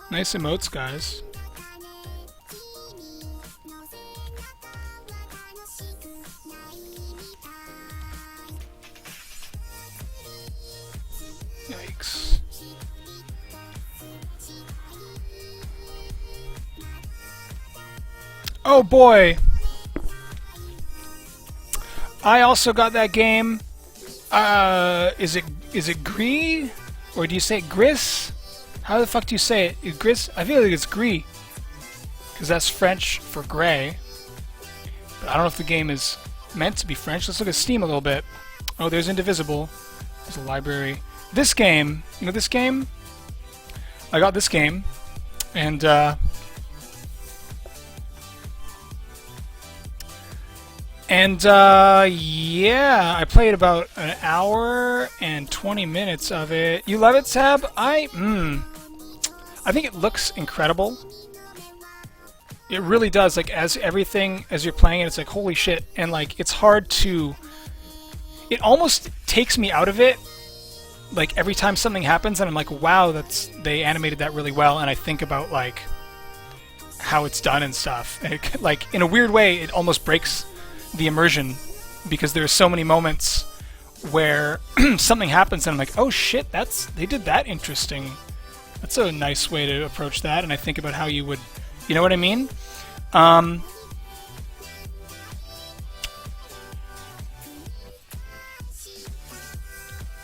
Nice emotes, guys. Yikes. Oh boy! I also got that game. Is it Gris? Or do you say Gris? How the fuck do you say it? Gris? I feel like it's Gris. Because that's French for gray. But I don't know if the game is meant to be French. Let's look at Steam a little bit. Oh, there's Indivisible. There's a library. This game, you know this game? I got this game. And, yeah, I played about an hour and 20 minutes of it. You love it, Seb? I think it looks incredible. It really does. Like, as you're playing it, it's like, holy shit. And, like, it's hard to... It almost takes me out of it. Like, every time something happens, and I'm like, wow, they animated that really well. And I think about, like, how it's done and stuff. And it, like, in a weird way, it almost breaks the immersion, because there's so many moments where something happens and I'm like, oh shit, they did that interesting. That's a nice way to approach that, and I think about how you would, you know what I mean?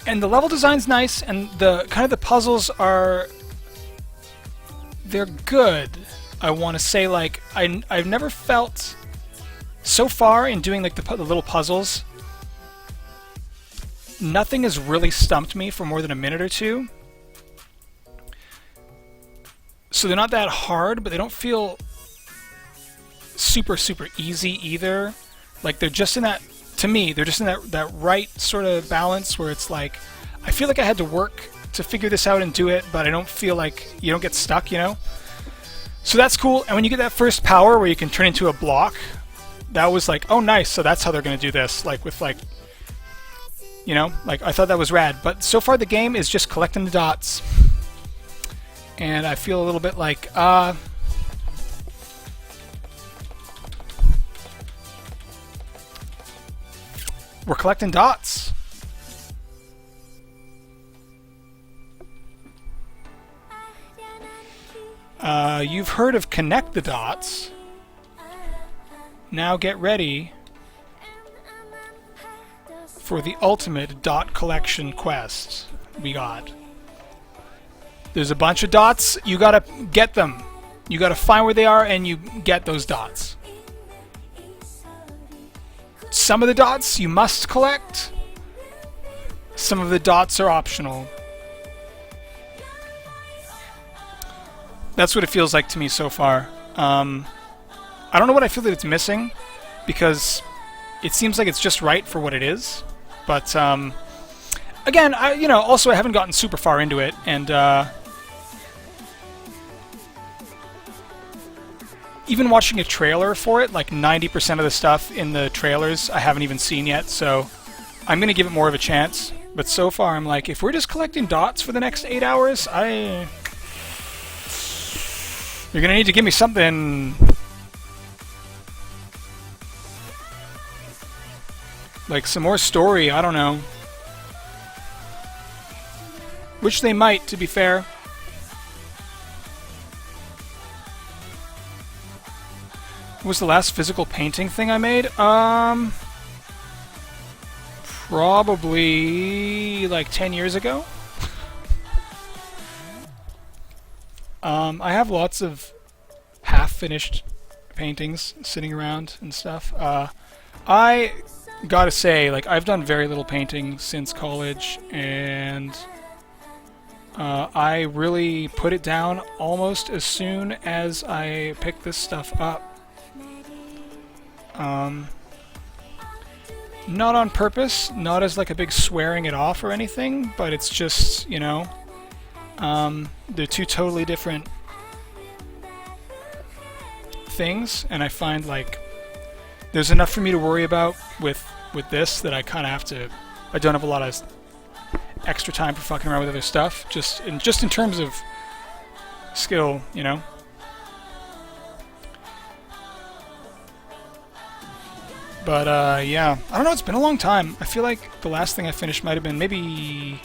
And the level design's nice, and the kind of the puzzles are, they're good. I want to say, like, I've never felt so far in doing like the little puzzles, nothing has really stumped me for more than a minute or two. So they're not that hard, but they don't feel super easy either. Like, they're just in that, to me, they're just in that right sort of balance where it's like, I feel like I had to work to figure this out and do it, but I don't feel like you don't get stuck, you know? So that's cool. And when you get that first power where you can turn into a block, that was like, oh nice, so that's how they're going to do this. Like, with like, you know, like, I thought that was rad. But so far the game is just collecting the dots. And I feel a little bit like, we're collecting dots. You've heard of Connect the Dots. Now get ready for the ultimate dot collection quest we got. There's a bunch of dots, you gotta get them. You gotta find where they are and you get those dots. Some of the dots you must collect. Some of the dots are optional. That's what it feels like to me so far. I don't know what I feel that it's missing, because it seems like it's just right for what it is. But again, I haven't gotten super far into it, and even watching a trailer for it, like 90% of the stuff in the trailers I haven't even seen yet, so I'm gonna give it more of a chance. But so far, I'm like, if we're just collecting dots for the next 8 hours, you're gonna need to give me something like some more story, I don't know. Which they might, to be fair. What was the last physical painting thing I made? Probably like 10 years ago. I have lots of half-finished paintings sitting around and stuff. I gotta say, like, I've done very little painting since college, and I really put it down almost as soon as I picked this stuff up. Not on purpose, not as like a big swearing it off or anything, but it's just, you know, they're two totally different things, and I find like there's enough for me to worry about with this that I kind of have to. I don't have a lot of extra time for fucking around with other stuff. Just in terms of skill, you know. But yeah, I don't know. It's been a long time. I feel like the last thing I finished might have been maybe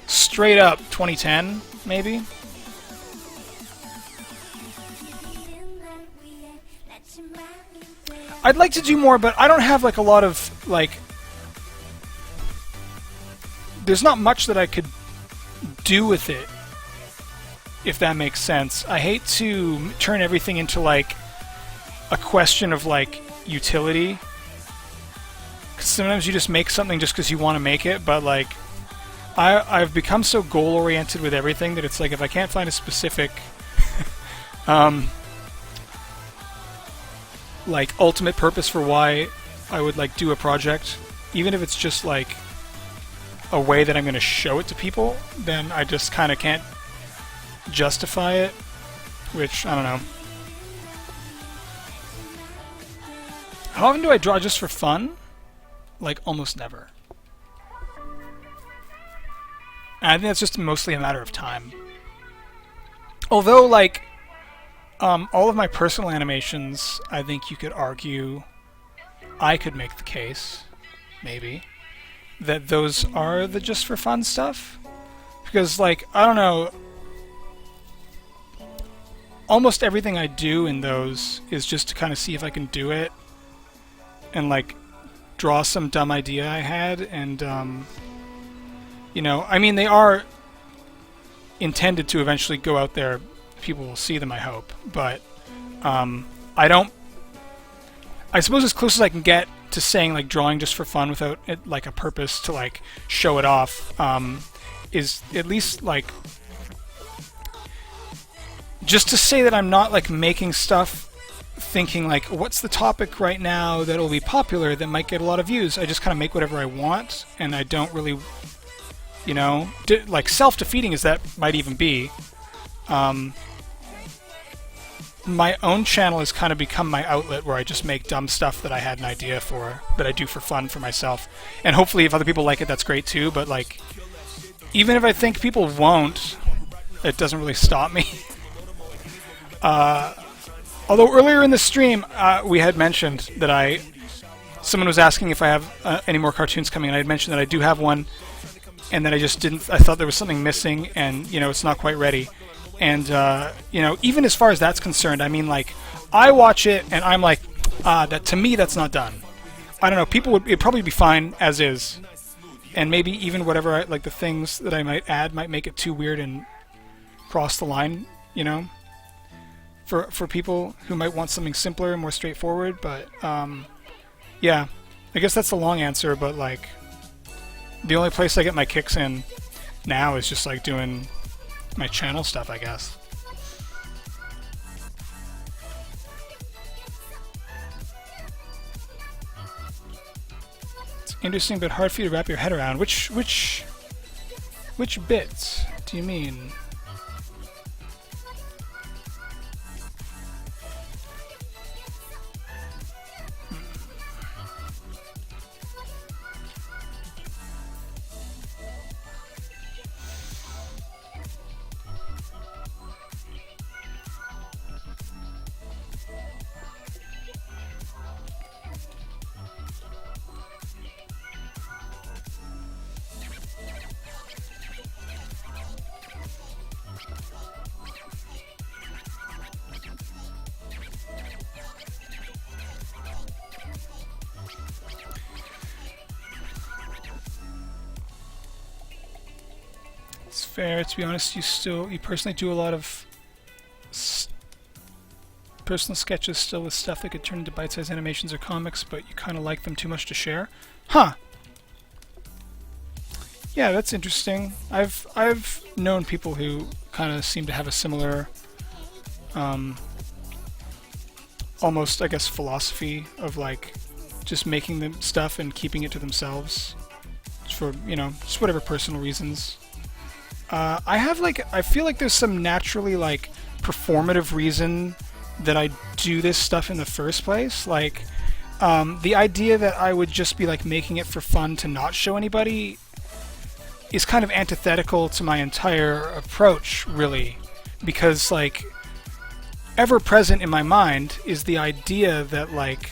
straight up 2010, maybe. I'd like to do more, but I don't have like a lot of like. There's not much that I could do with it, if that makes sense. I hate to turn everything into like a question of like utility. 'Cause sometimes you just make something just because you want to make it, but like I've become so goal-oriented with everything that it's like if I can't find a specific like ultimate purpose for why I would like do a project, even if it's just like a way that I'm going to show it to people, then I just kind of can't justify it, which I don't know. How often do I draw just for fun? Like almost never. And I think that's just mostly a matter of time. Although like all of my personal animations, I think you could argue, I could make the case, maybe, that those are the just for fun stuff. Because, like, I don't know, almost everything I do in those is just to kind of see if I can do it, and, like, draw some dumb idea I had, and You know, I mean, they are intended to eventually go out there. People will see them, I hope. But I don't. I suppose as close as I can get to saying like drawing just for fun without it, like a purpose to like show it off is at least like just to say that I'm not like making stuff thinking like what's the topic right now that'll be popular that might get a lot of views. I just kind of make whatever I want, and I don't really, you know, like self-defeating as that might even be. My own channel has kind of become my outlet where I just make dumb stuff that I had an idea for, that I do for fun for myself. And hopefully if other people like it, that's great too, but like, even if I think people won't, it doesn't really stop me. Although earlier in the stream, we had mentioned that someone was asking if I have any more cartoons coming, and I had mentioned that I do have one, and that I just didn't, I thought there was something missing, and, you know, it's not quite ready. And, you know, even as far as that's concerned, I mean, like, I watch it, and I'm like, that to me, that's not done. I don't know, it'd probably be fine as is. And maybe even whatever, like, the things that I might add might make it too weird and cross the line, you know? For people who might want something simpler and more straightforward, but, yeah. I guess that's the long answer, but, like, the only place I get my kicks in now is just, like, doing my channel stuff, I guess. It's interesting but hard for you to wrap your head around. Which bits do you mean? It's fair. To be honest, you personally do a lot of personal sketches still with stuff that could turn into bite-sized animations or comics, but you kind of like them too much to share. Huh. Yeah, that's interesting. I've known people who kind of seem to have a similar, almost, I guess, philosophy of like just making them stuff and keeping it to themselves for, you know, just whatever personal reasons. I feel like there's some naturally, like, performative reason that I do this stuff in the first place. Like, the idea that I would just be, like, making it for fun to not show anybody is kind of antithetical to my entire approach, really. Because, like, ever present in my mind is the idea that, like,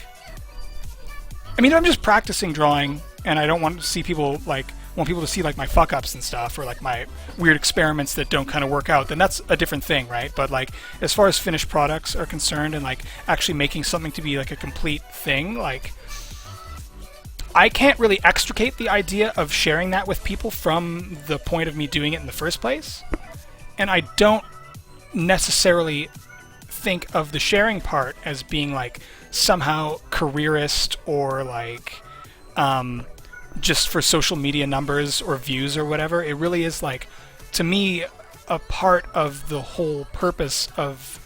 I mean, I'm just practicing drawing, and I don't want to see people, like, want people to see like my fuck ups and stuff, or like my weird experiments that don't kind of work out, then that's a different thing, right? But like as far as finished products are concerned and like actually making something to be like a complete thing, like I can't really extricate the idea of sharing that with people from the point of me doing it in the first place. And I don't necessarily think of the sharing part as being like somehow careerist or like just for social media numbers or views or whatever. It really is like, to me, a part of the whole purpose of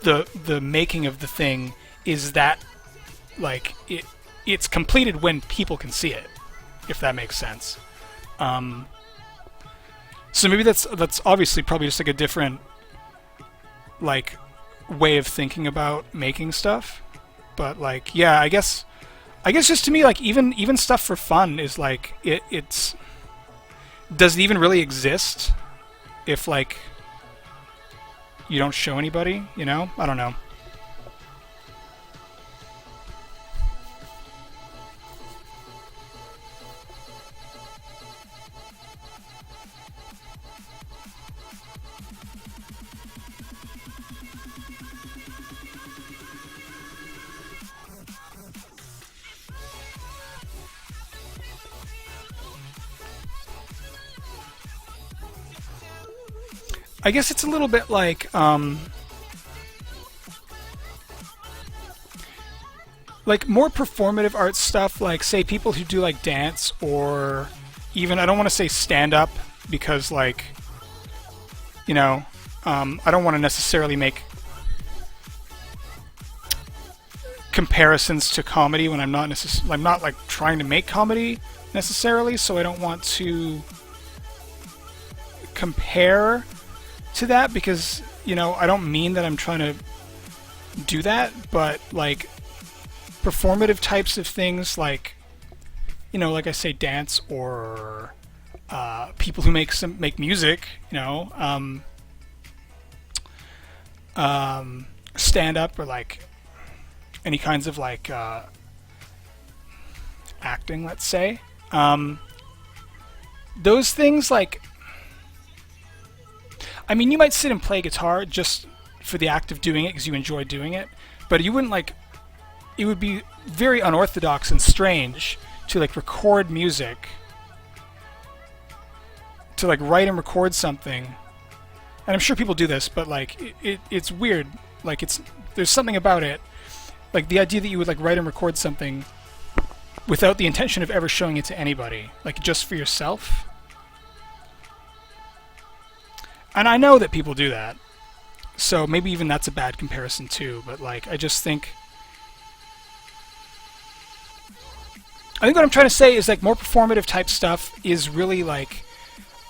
the making of the thing is that like it's completed when people can see it, if that makes sense. So maybe that's obviously probably just like a different like way of thinking about making stuff, but like yeah, I guess just to me, like, even stuff for fun is, like, it's... Does it even really exist if, like, you don't show anybody, you know? I don't know. I guess it's a little bit like more performative art stuff, like say people who do like dance, or even, I don't want to say stand up because like, you know, I don't want to necessarily make comparisons to comedy when I'm not like trying to make comedy necessarily, so I don't want to compare to that because, you know, I don't mean that I'm trying to do that, but like performative types of things, like, you know, like I say, dance, or people who make music, you know, stand up, or like any kinds of like acting, let's say. Those things, like, I mean, you might sit and play guitar just for the act of doing it because you enjoy doing it, but you wouldn't like, it would be very unorthodox and strange to like record music, to like write and record something, and I'm sure people do this, but like it's weird, like there's something about it, like the idea that you would like write and record something without the intention of ever showing it to anybody, like just for yourself. And I know that people do that, so maybe even that's a bad comparison too, but like I think what I'm trying to say is like more performative type stuff is really like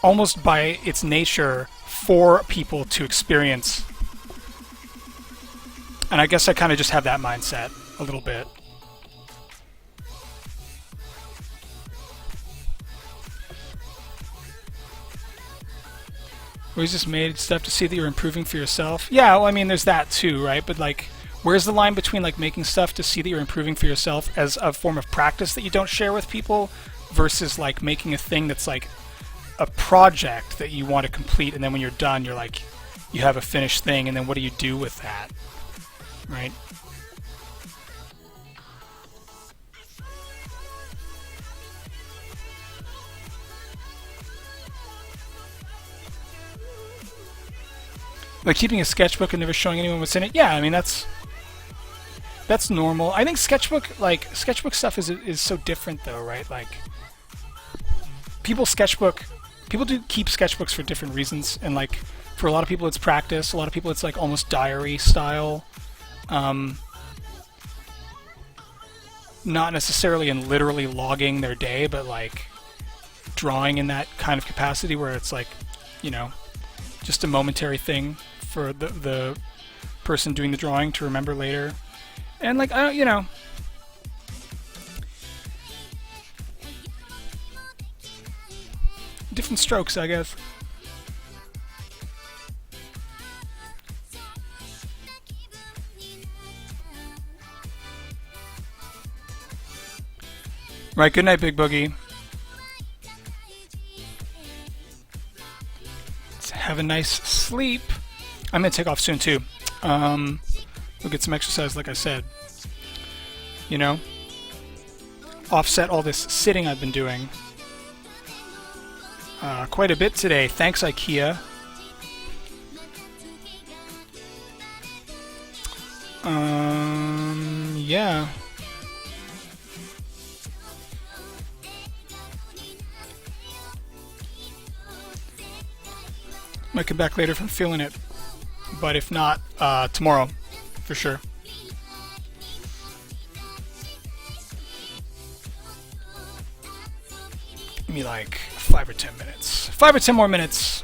almost by its nature for people to experience. And I guess I kind of just have that mindset a little bit. Always just made stuff to see that you're improving for yourself. Yeah, well, I mean, there's that too, right? But like, where's the line between like making stuff to see that you're improving for yourself as a form of practice that you don't share with people, versus like making a thing that's like a project that you want to complete, and then when you're done, you're like, you have a finished thing, and then what do you do with that, right? Like keeping a sketchbook and never showing anyone what's in it. Yeah, I mean that's normal. I think sketchbook stuff is so different though, right? Like people do keep sketchbooks for different reasons, and like for a lot of people it's practice, a lot of people it's like almost diary style. Not necessarily in literally logging their day, but like drawing in that kind of capacity where it's like, you know, just a momentary thing for the person doing the drawing to remember later. And like, you know, different strokes, I guess. Right, good night, Big Boogie. Let's have a nice sleep. I'm gonna take off soon too. We'll get some exercise, like I said. You know, offset all this sitting I've been doing. Quite a bit today. Thanks, IKEA. Yeah. Might come back later if I'm feeling it, but if not, tomorrow, for sure. Give me like 5 or 10 minutes. 5 or 10 more minutes.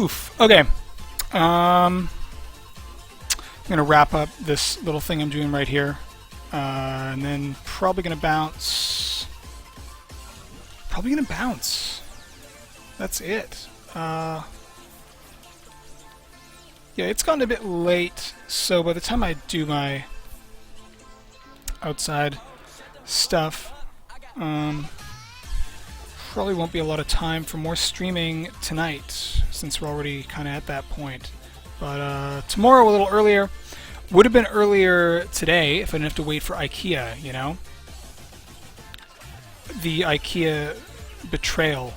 Oof. Okay. I'm gonna wrap up this little thing I'm doing right here, and then probably gonna bounce. That's it. Yeah, it's gotten a bit late, so by the time I do my outside stuff, probably won't be a lot of time for more streaming tonight, since we're already kind of at that point. But tomorrow a little earlier. Would have been earlier today if I didn't have to wait for IKEA, you know? The IKEA betrayal.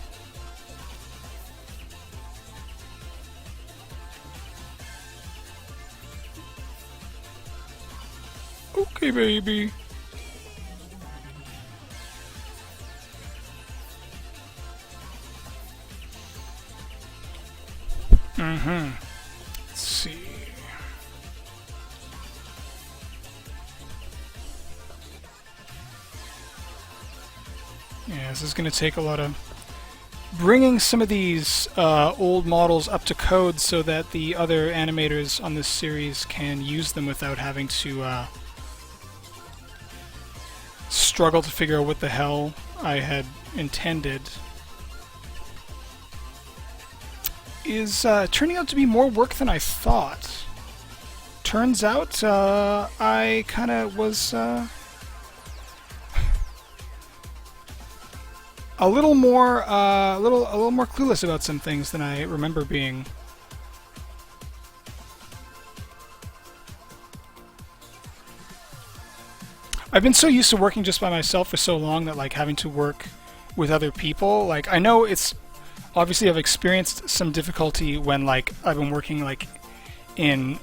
Okay, baby. Let's see. Yeah, this is going to take a lot of bringing some of these old models up to code so that the other animators on this series can use them without having to struggle to figure out what the hell I had intended. Is turning out to be more work than I thought. Turns out I kind of was a little more clueless about some things than I remember being. I've been so used to working just by myself for so long that like having to work with other people, like I know it's obviously I've experienced some difficulty when like I've been working like on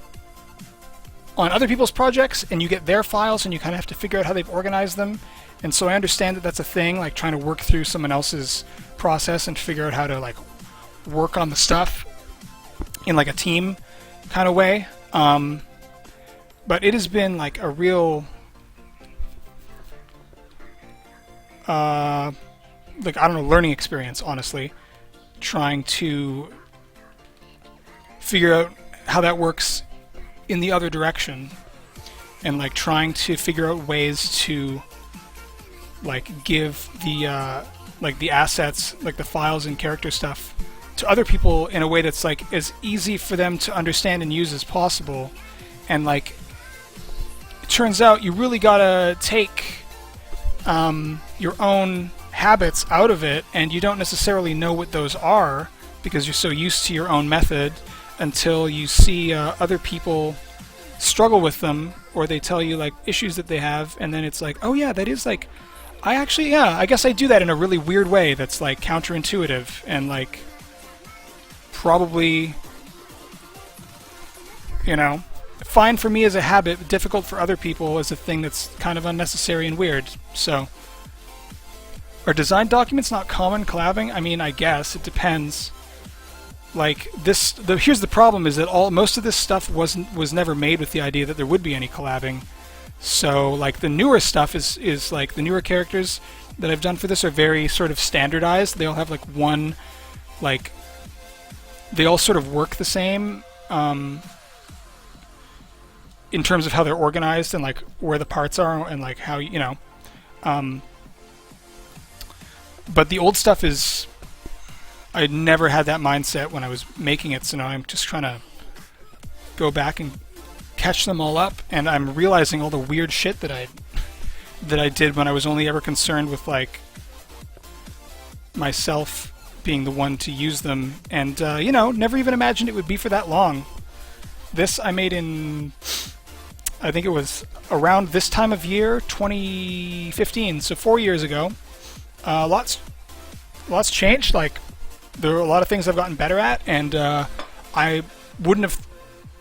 other people's projects and you get their files and you kind of have to figure out how they've organized them. And so I understand that that's a thing, like trying to work through someone else's process and figure out how to like work on the stuff in like a team kind of way. But it has been like a real like I don't know, learning experience, honestly, trying to figure out how that works in the other direction and like trying to figure out ways to like give the like the assets, like the files and character stuff to other people in a way that's like as easy for them to understand and use as possible. And like it turns out you really gotta take your own habits out of it, and you don't necessarily know what those are because you're so used to your own method until you see other people struggle with them, or they tell you like issues that they have, and then it's like, oh yeah, that is like, I guess I do that in a really weird way that's like counterintuitive and like probably, you know, fine for me as a habit, but difficult for other people as a thing that's kind of unnecessary and weird. So, are design documents not common collabing? I mean, I guess it depends. Like this, here's the problem: is that most of this stuff was never made with the idea that there would be any collabing. So, like the newer stuff is like the newer characters that I've done for this are very sort of standardized. They all have like one, like they all sort of work the same. In terms of how they're organized and like where the parts are and like how, you know, but the old stuff is, I never had that mindset when I was making it, so now I'm just trying to go back and catch them all up, and I'm realizing all the weird shit that I did when I was only ever concerned with like myself being the one to use them, and you know, never even imagined it would be for that long. This I made in, I think it was around this time of year, 2015, so 4 years ago. Lots changed. Like, there are a lot of things I've gotten better at, and I wouldn't have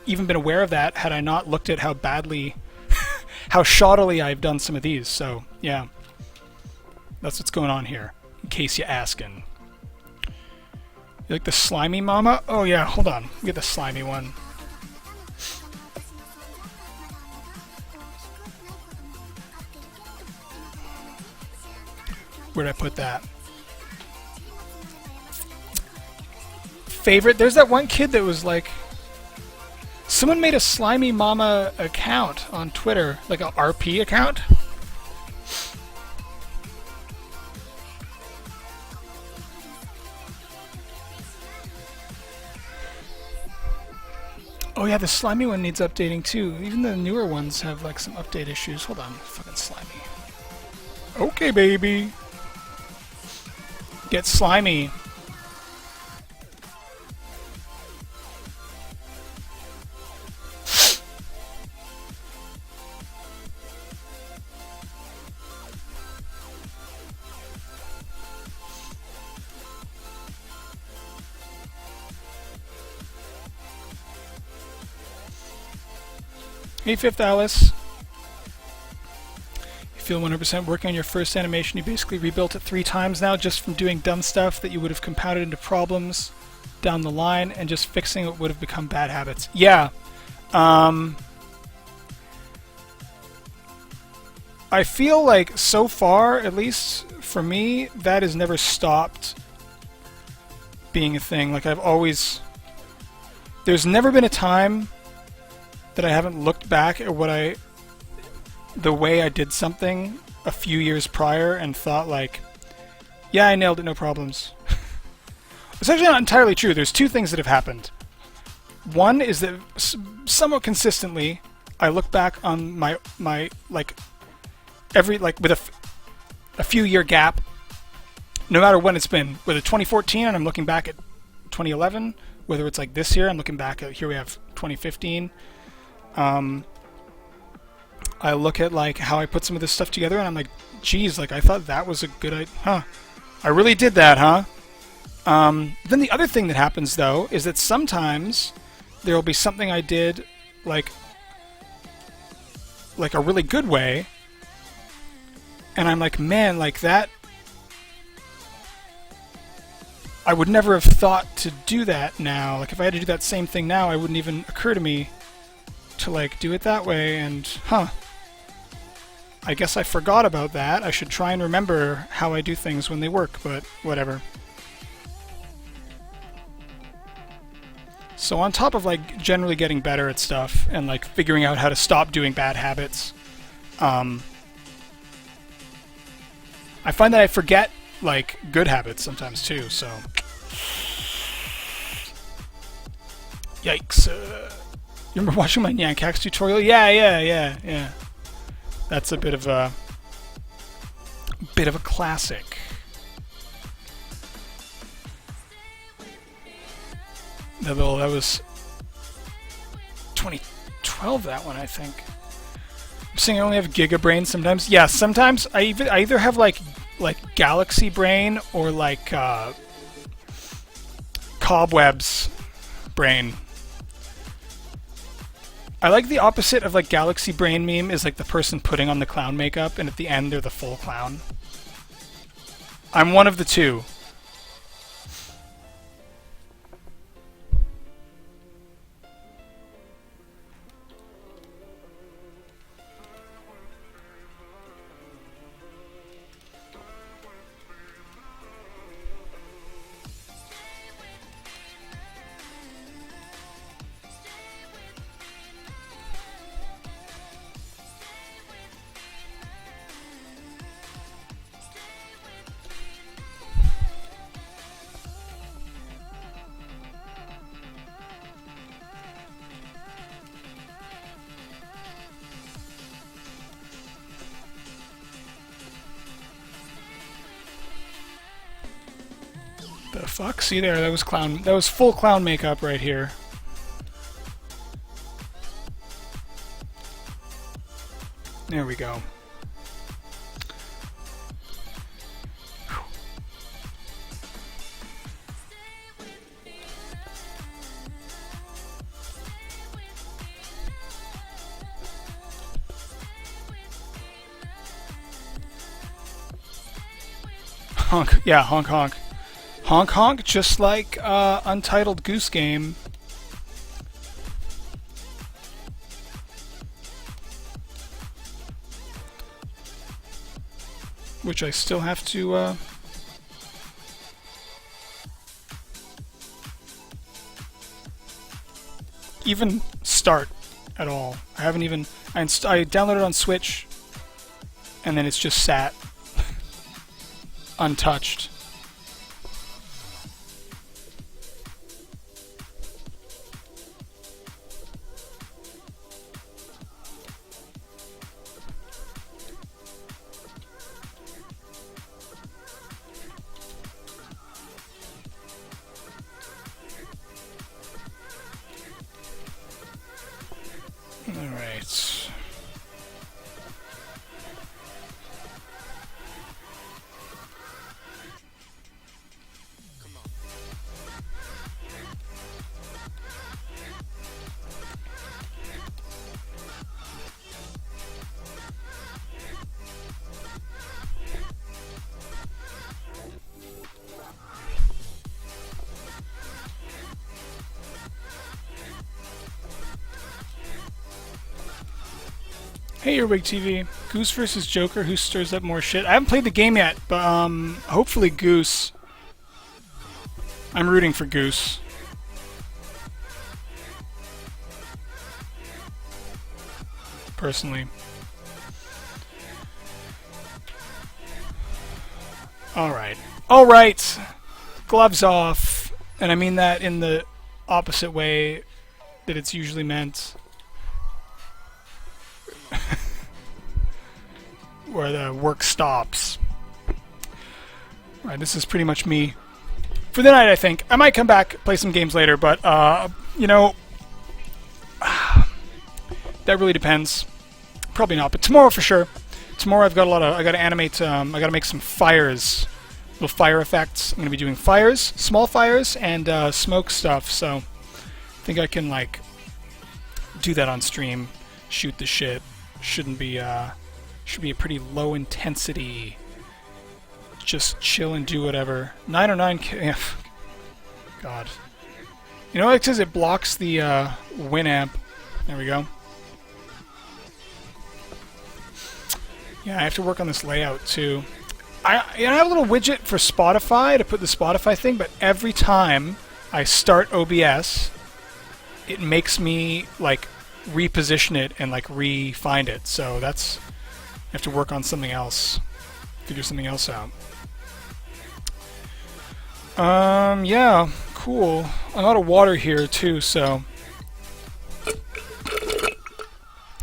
even been aware of that had I not looked at how badly, how shoddily I've done some of these. So, yeah. That's what's going on here, in case you're asking. You like the slimy mama? Oh yeah, hold on. Let me get the slimy one. Where'd I put that? favorite. There's that one kid that was like, someone made a Slimy Mama account on Twitter, like a RP account. Oh yeah, the Slimy one needs updating too. Even the newer ones have like some update issues. Hold on, fucking Slimy. Okay, baby. Get slimy. Hey, Fifth Alice. You feel 100% working on your first animation. You basically rebuilt it 3 times now just from doing dumb stuff that you would have compounded into problems down the line, and just fixing what would have become bad habits. Yeah. I feel like so far, at least for me, that has never stopped being a thing. Like I've always... There's never been a time that I haven't looked back at the way I did something a few years prior and thought like, yeah, I nailed it, no problems. It's actually not entirely true. There's 2 things that have happened. One is that somewhat consistently, I look back on my like every with a few year gap, no matter when it's been. Whether 2014 and I'm looking back at 2011, whether it's like this year, I'm looking back at, here we have 2015. I look at like how I put some of this stuff together and I'm like, geez, like I thought that was a good idea. Huh. I really did that, huh? Then the other thing that happens though is that sometimes there will be something I did like a really good way, and I'm like, man, like that, I would never have thought to do that now. Like if I had to do that same thing now, it wouldn't even occur to me to like do it that way, and I guess I forgot about that. I should try and remember how I do things when they work, but whatever. So on top of like generally getting better at stuff and like figuring out how to stop doing bad habits, I find that I forget like good habits sometimes too, so yikes. You remember watching my Nyancax tutorial? Yeah. That's a bit of a classic. That was 2012, that one, I think. I'm saying I only have Giga Brain sometimes. Yeah, sometimes I either have like Galaxy Brain or like Cobwebs Brain. I like the opposite of like Galaxy Brain meme is like the person putting on the clown makeup and at the end they're the full clown. I'm one of the two. The fuck? See there, that was full clown makeup right here. There we go. Honk, yeah, honk honk. Honk honk, just like Untitled Goose Game. Which I still have to even start at all. I haven't even... I downloaded it on Switch, and then it's just sat untouched. Alright. Hey, Earwig TV. Goose versus Joker, who stirs up more shit? I haven't played the game yet, but hopefully Goose. I'm rooting for Goose. Personally. Alright. Alright! Gloves off. And I mean that in the opposite way that it's usually meant. Where the work stops. Right, this is pretty much me for the night, I think. I might come back, play some games later, but, you know, that really depends. Probably not, but tomorrow for sure. Tomorrow I've got I gotta animate, I gotta make some fires. Little fire effects. I'm gonna be doing fires, small fires, and, smoke stuff, so I think I can, like, do that on stream. Shoot the shit. Should be a pretty low intensity. Just chill and do whatever. 909K. God. You know what it says? It blocks the Winamp. There we go. Yeah, I have to work on this layout too. I have a little widget for Spotify to put the Spotify thing, but every time I start OBS, it makes me like reposition it and like re-find it. So that's, I have to work on something else, figure something else out. Yeah, cool. I'm out of water here too, so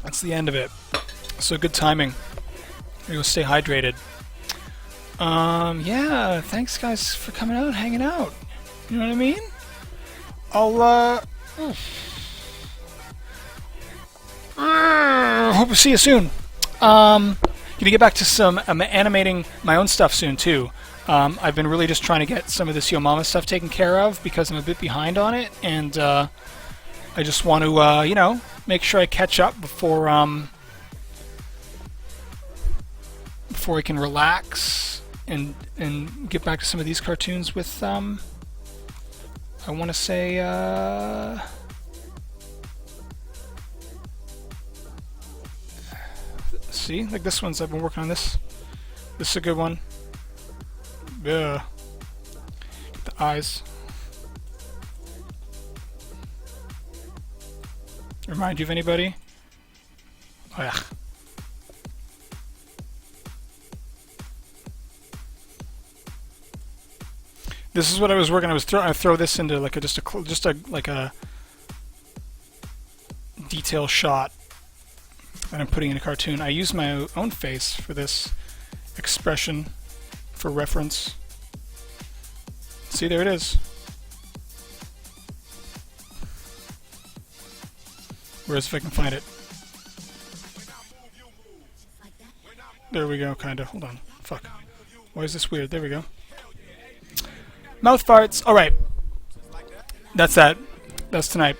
that's the end of it. So good timing. We'll stay hydrated. Yeah, thanks guys for coming out, hanging out. You know what I mean? I'll hope to see you soon. Gonna get back to some animating my own stuff soon too. I've been really just trying to get some of this Yo Mama stuff taken care of because I'm a bit behind on it, and I just want to, you know, make sure I catch up before I can relax and get back to some of these cartoons with I want to say see, like this one's, I've been working on this. This is a good one. Yeah. Get the eyes. Remind you of anybody? Ugh. This is what I was working. I throw this into like just a detail shot that I'm putting in a cartoon. I use my own face for this expression for reference. See, there it is. Whereas if I can find it. There we go, kinda. Hold on. Fuck. Why is this weird? There we go. Mouth farts. Alright. That's that. That's tonight.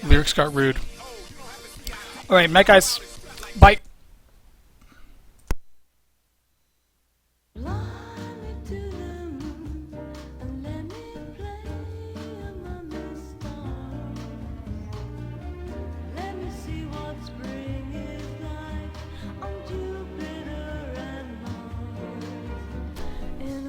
Lyrics got rude. Alright, night guys. Bye. In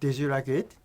Did you like it?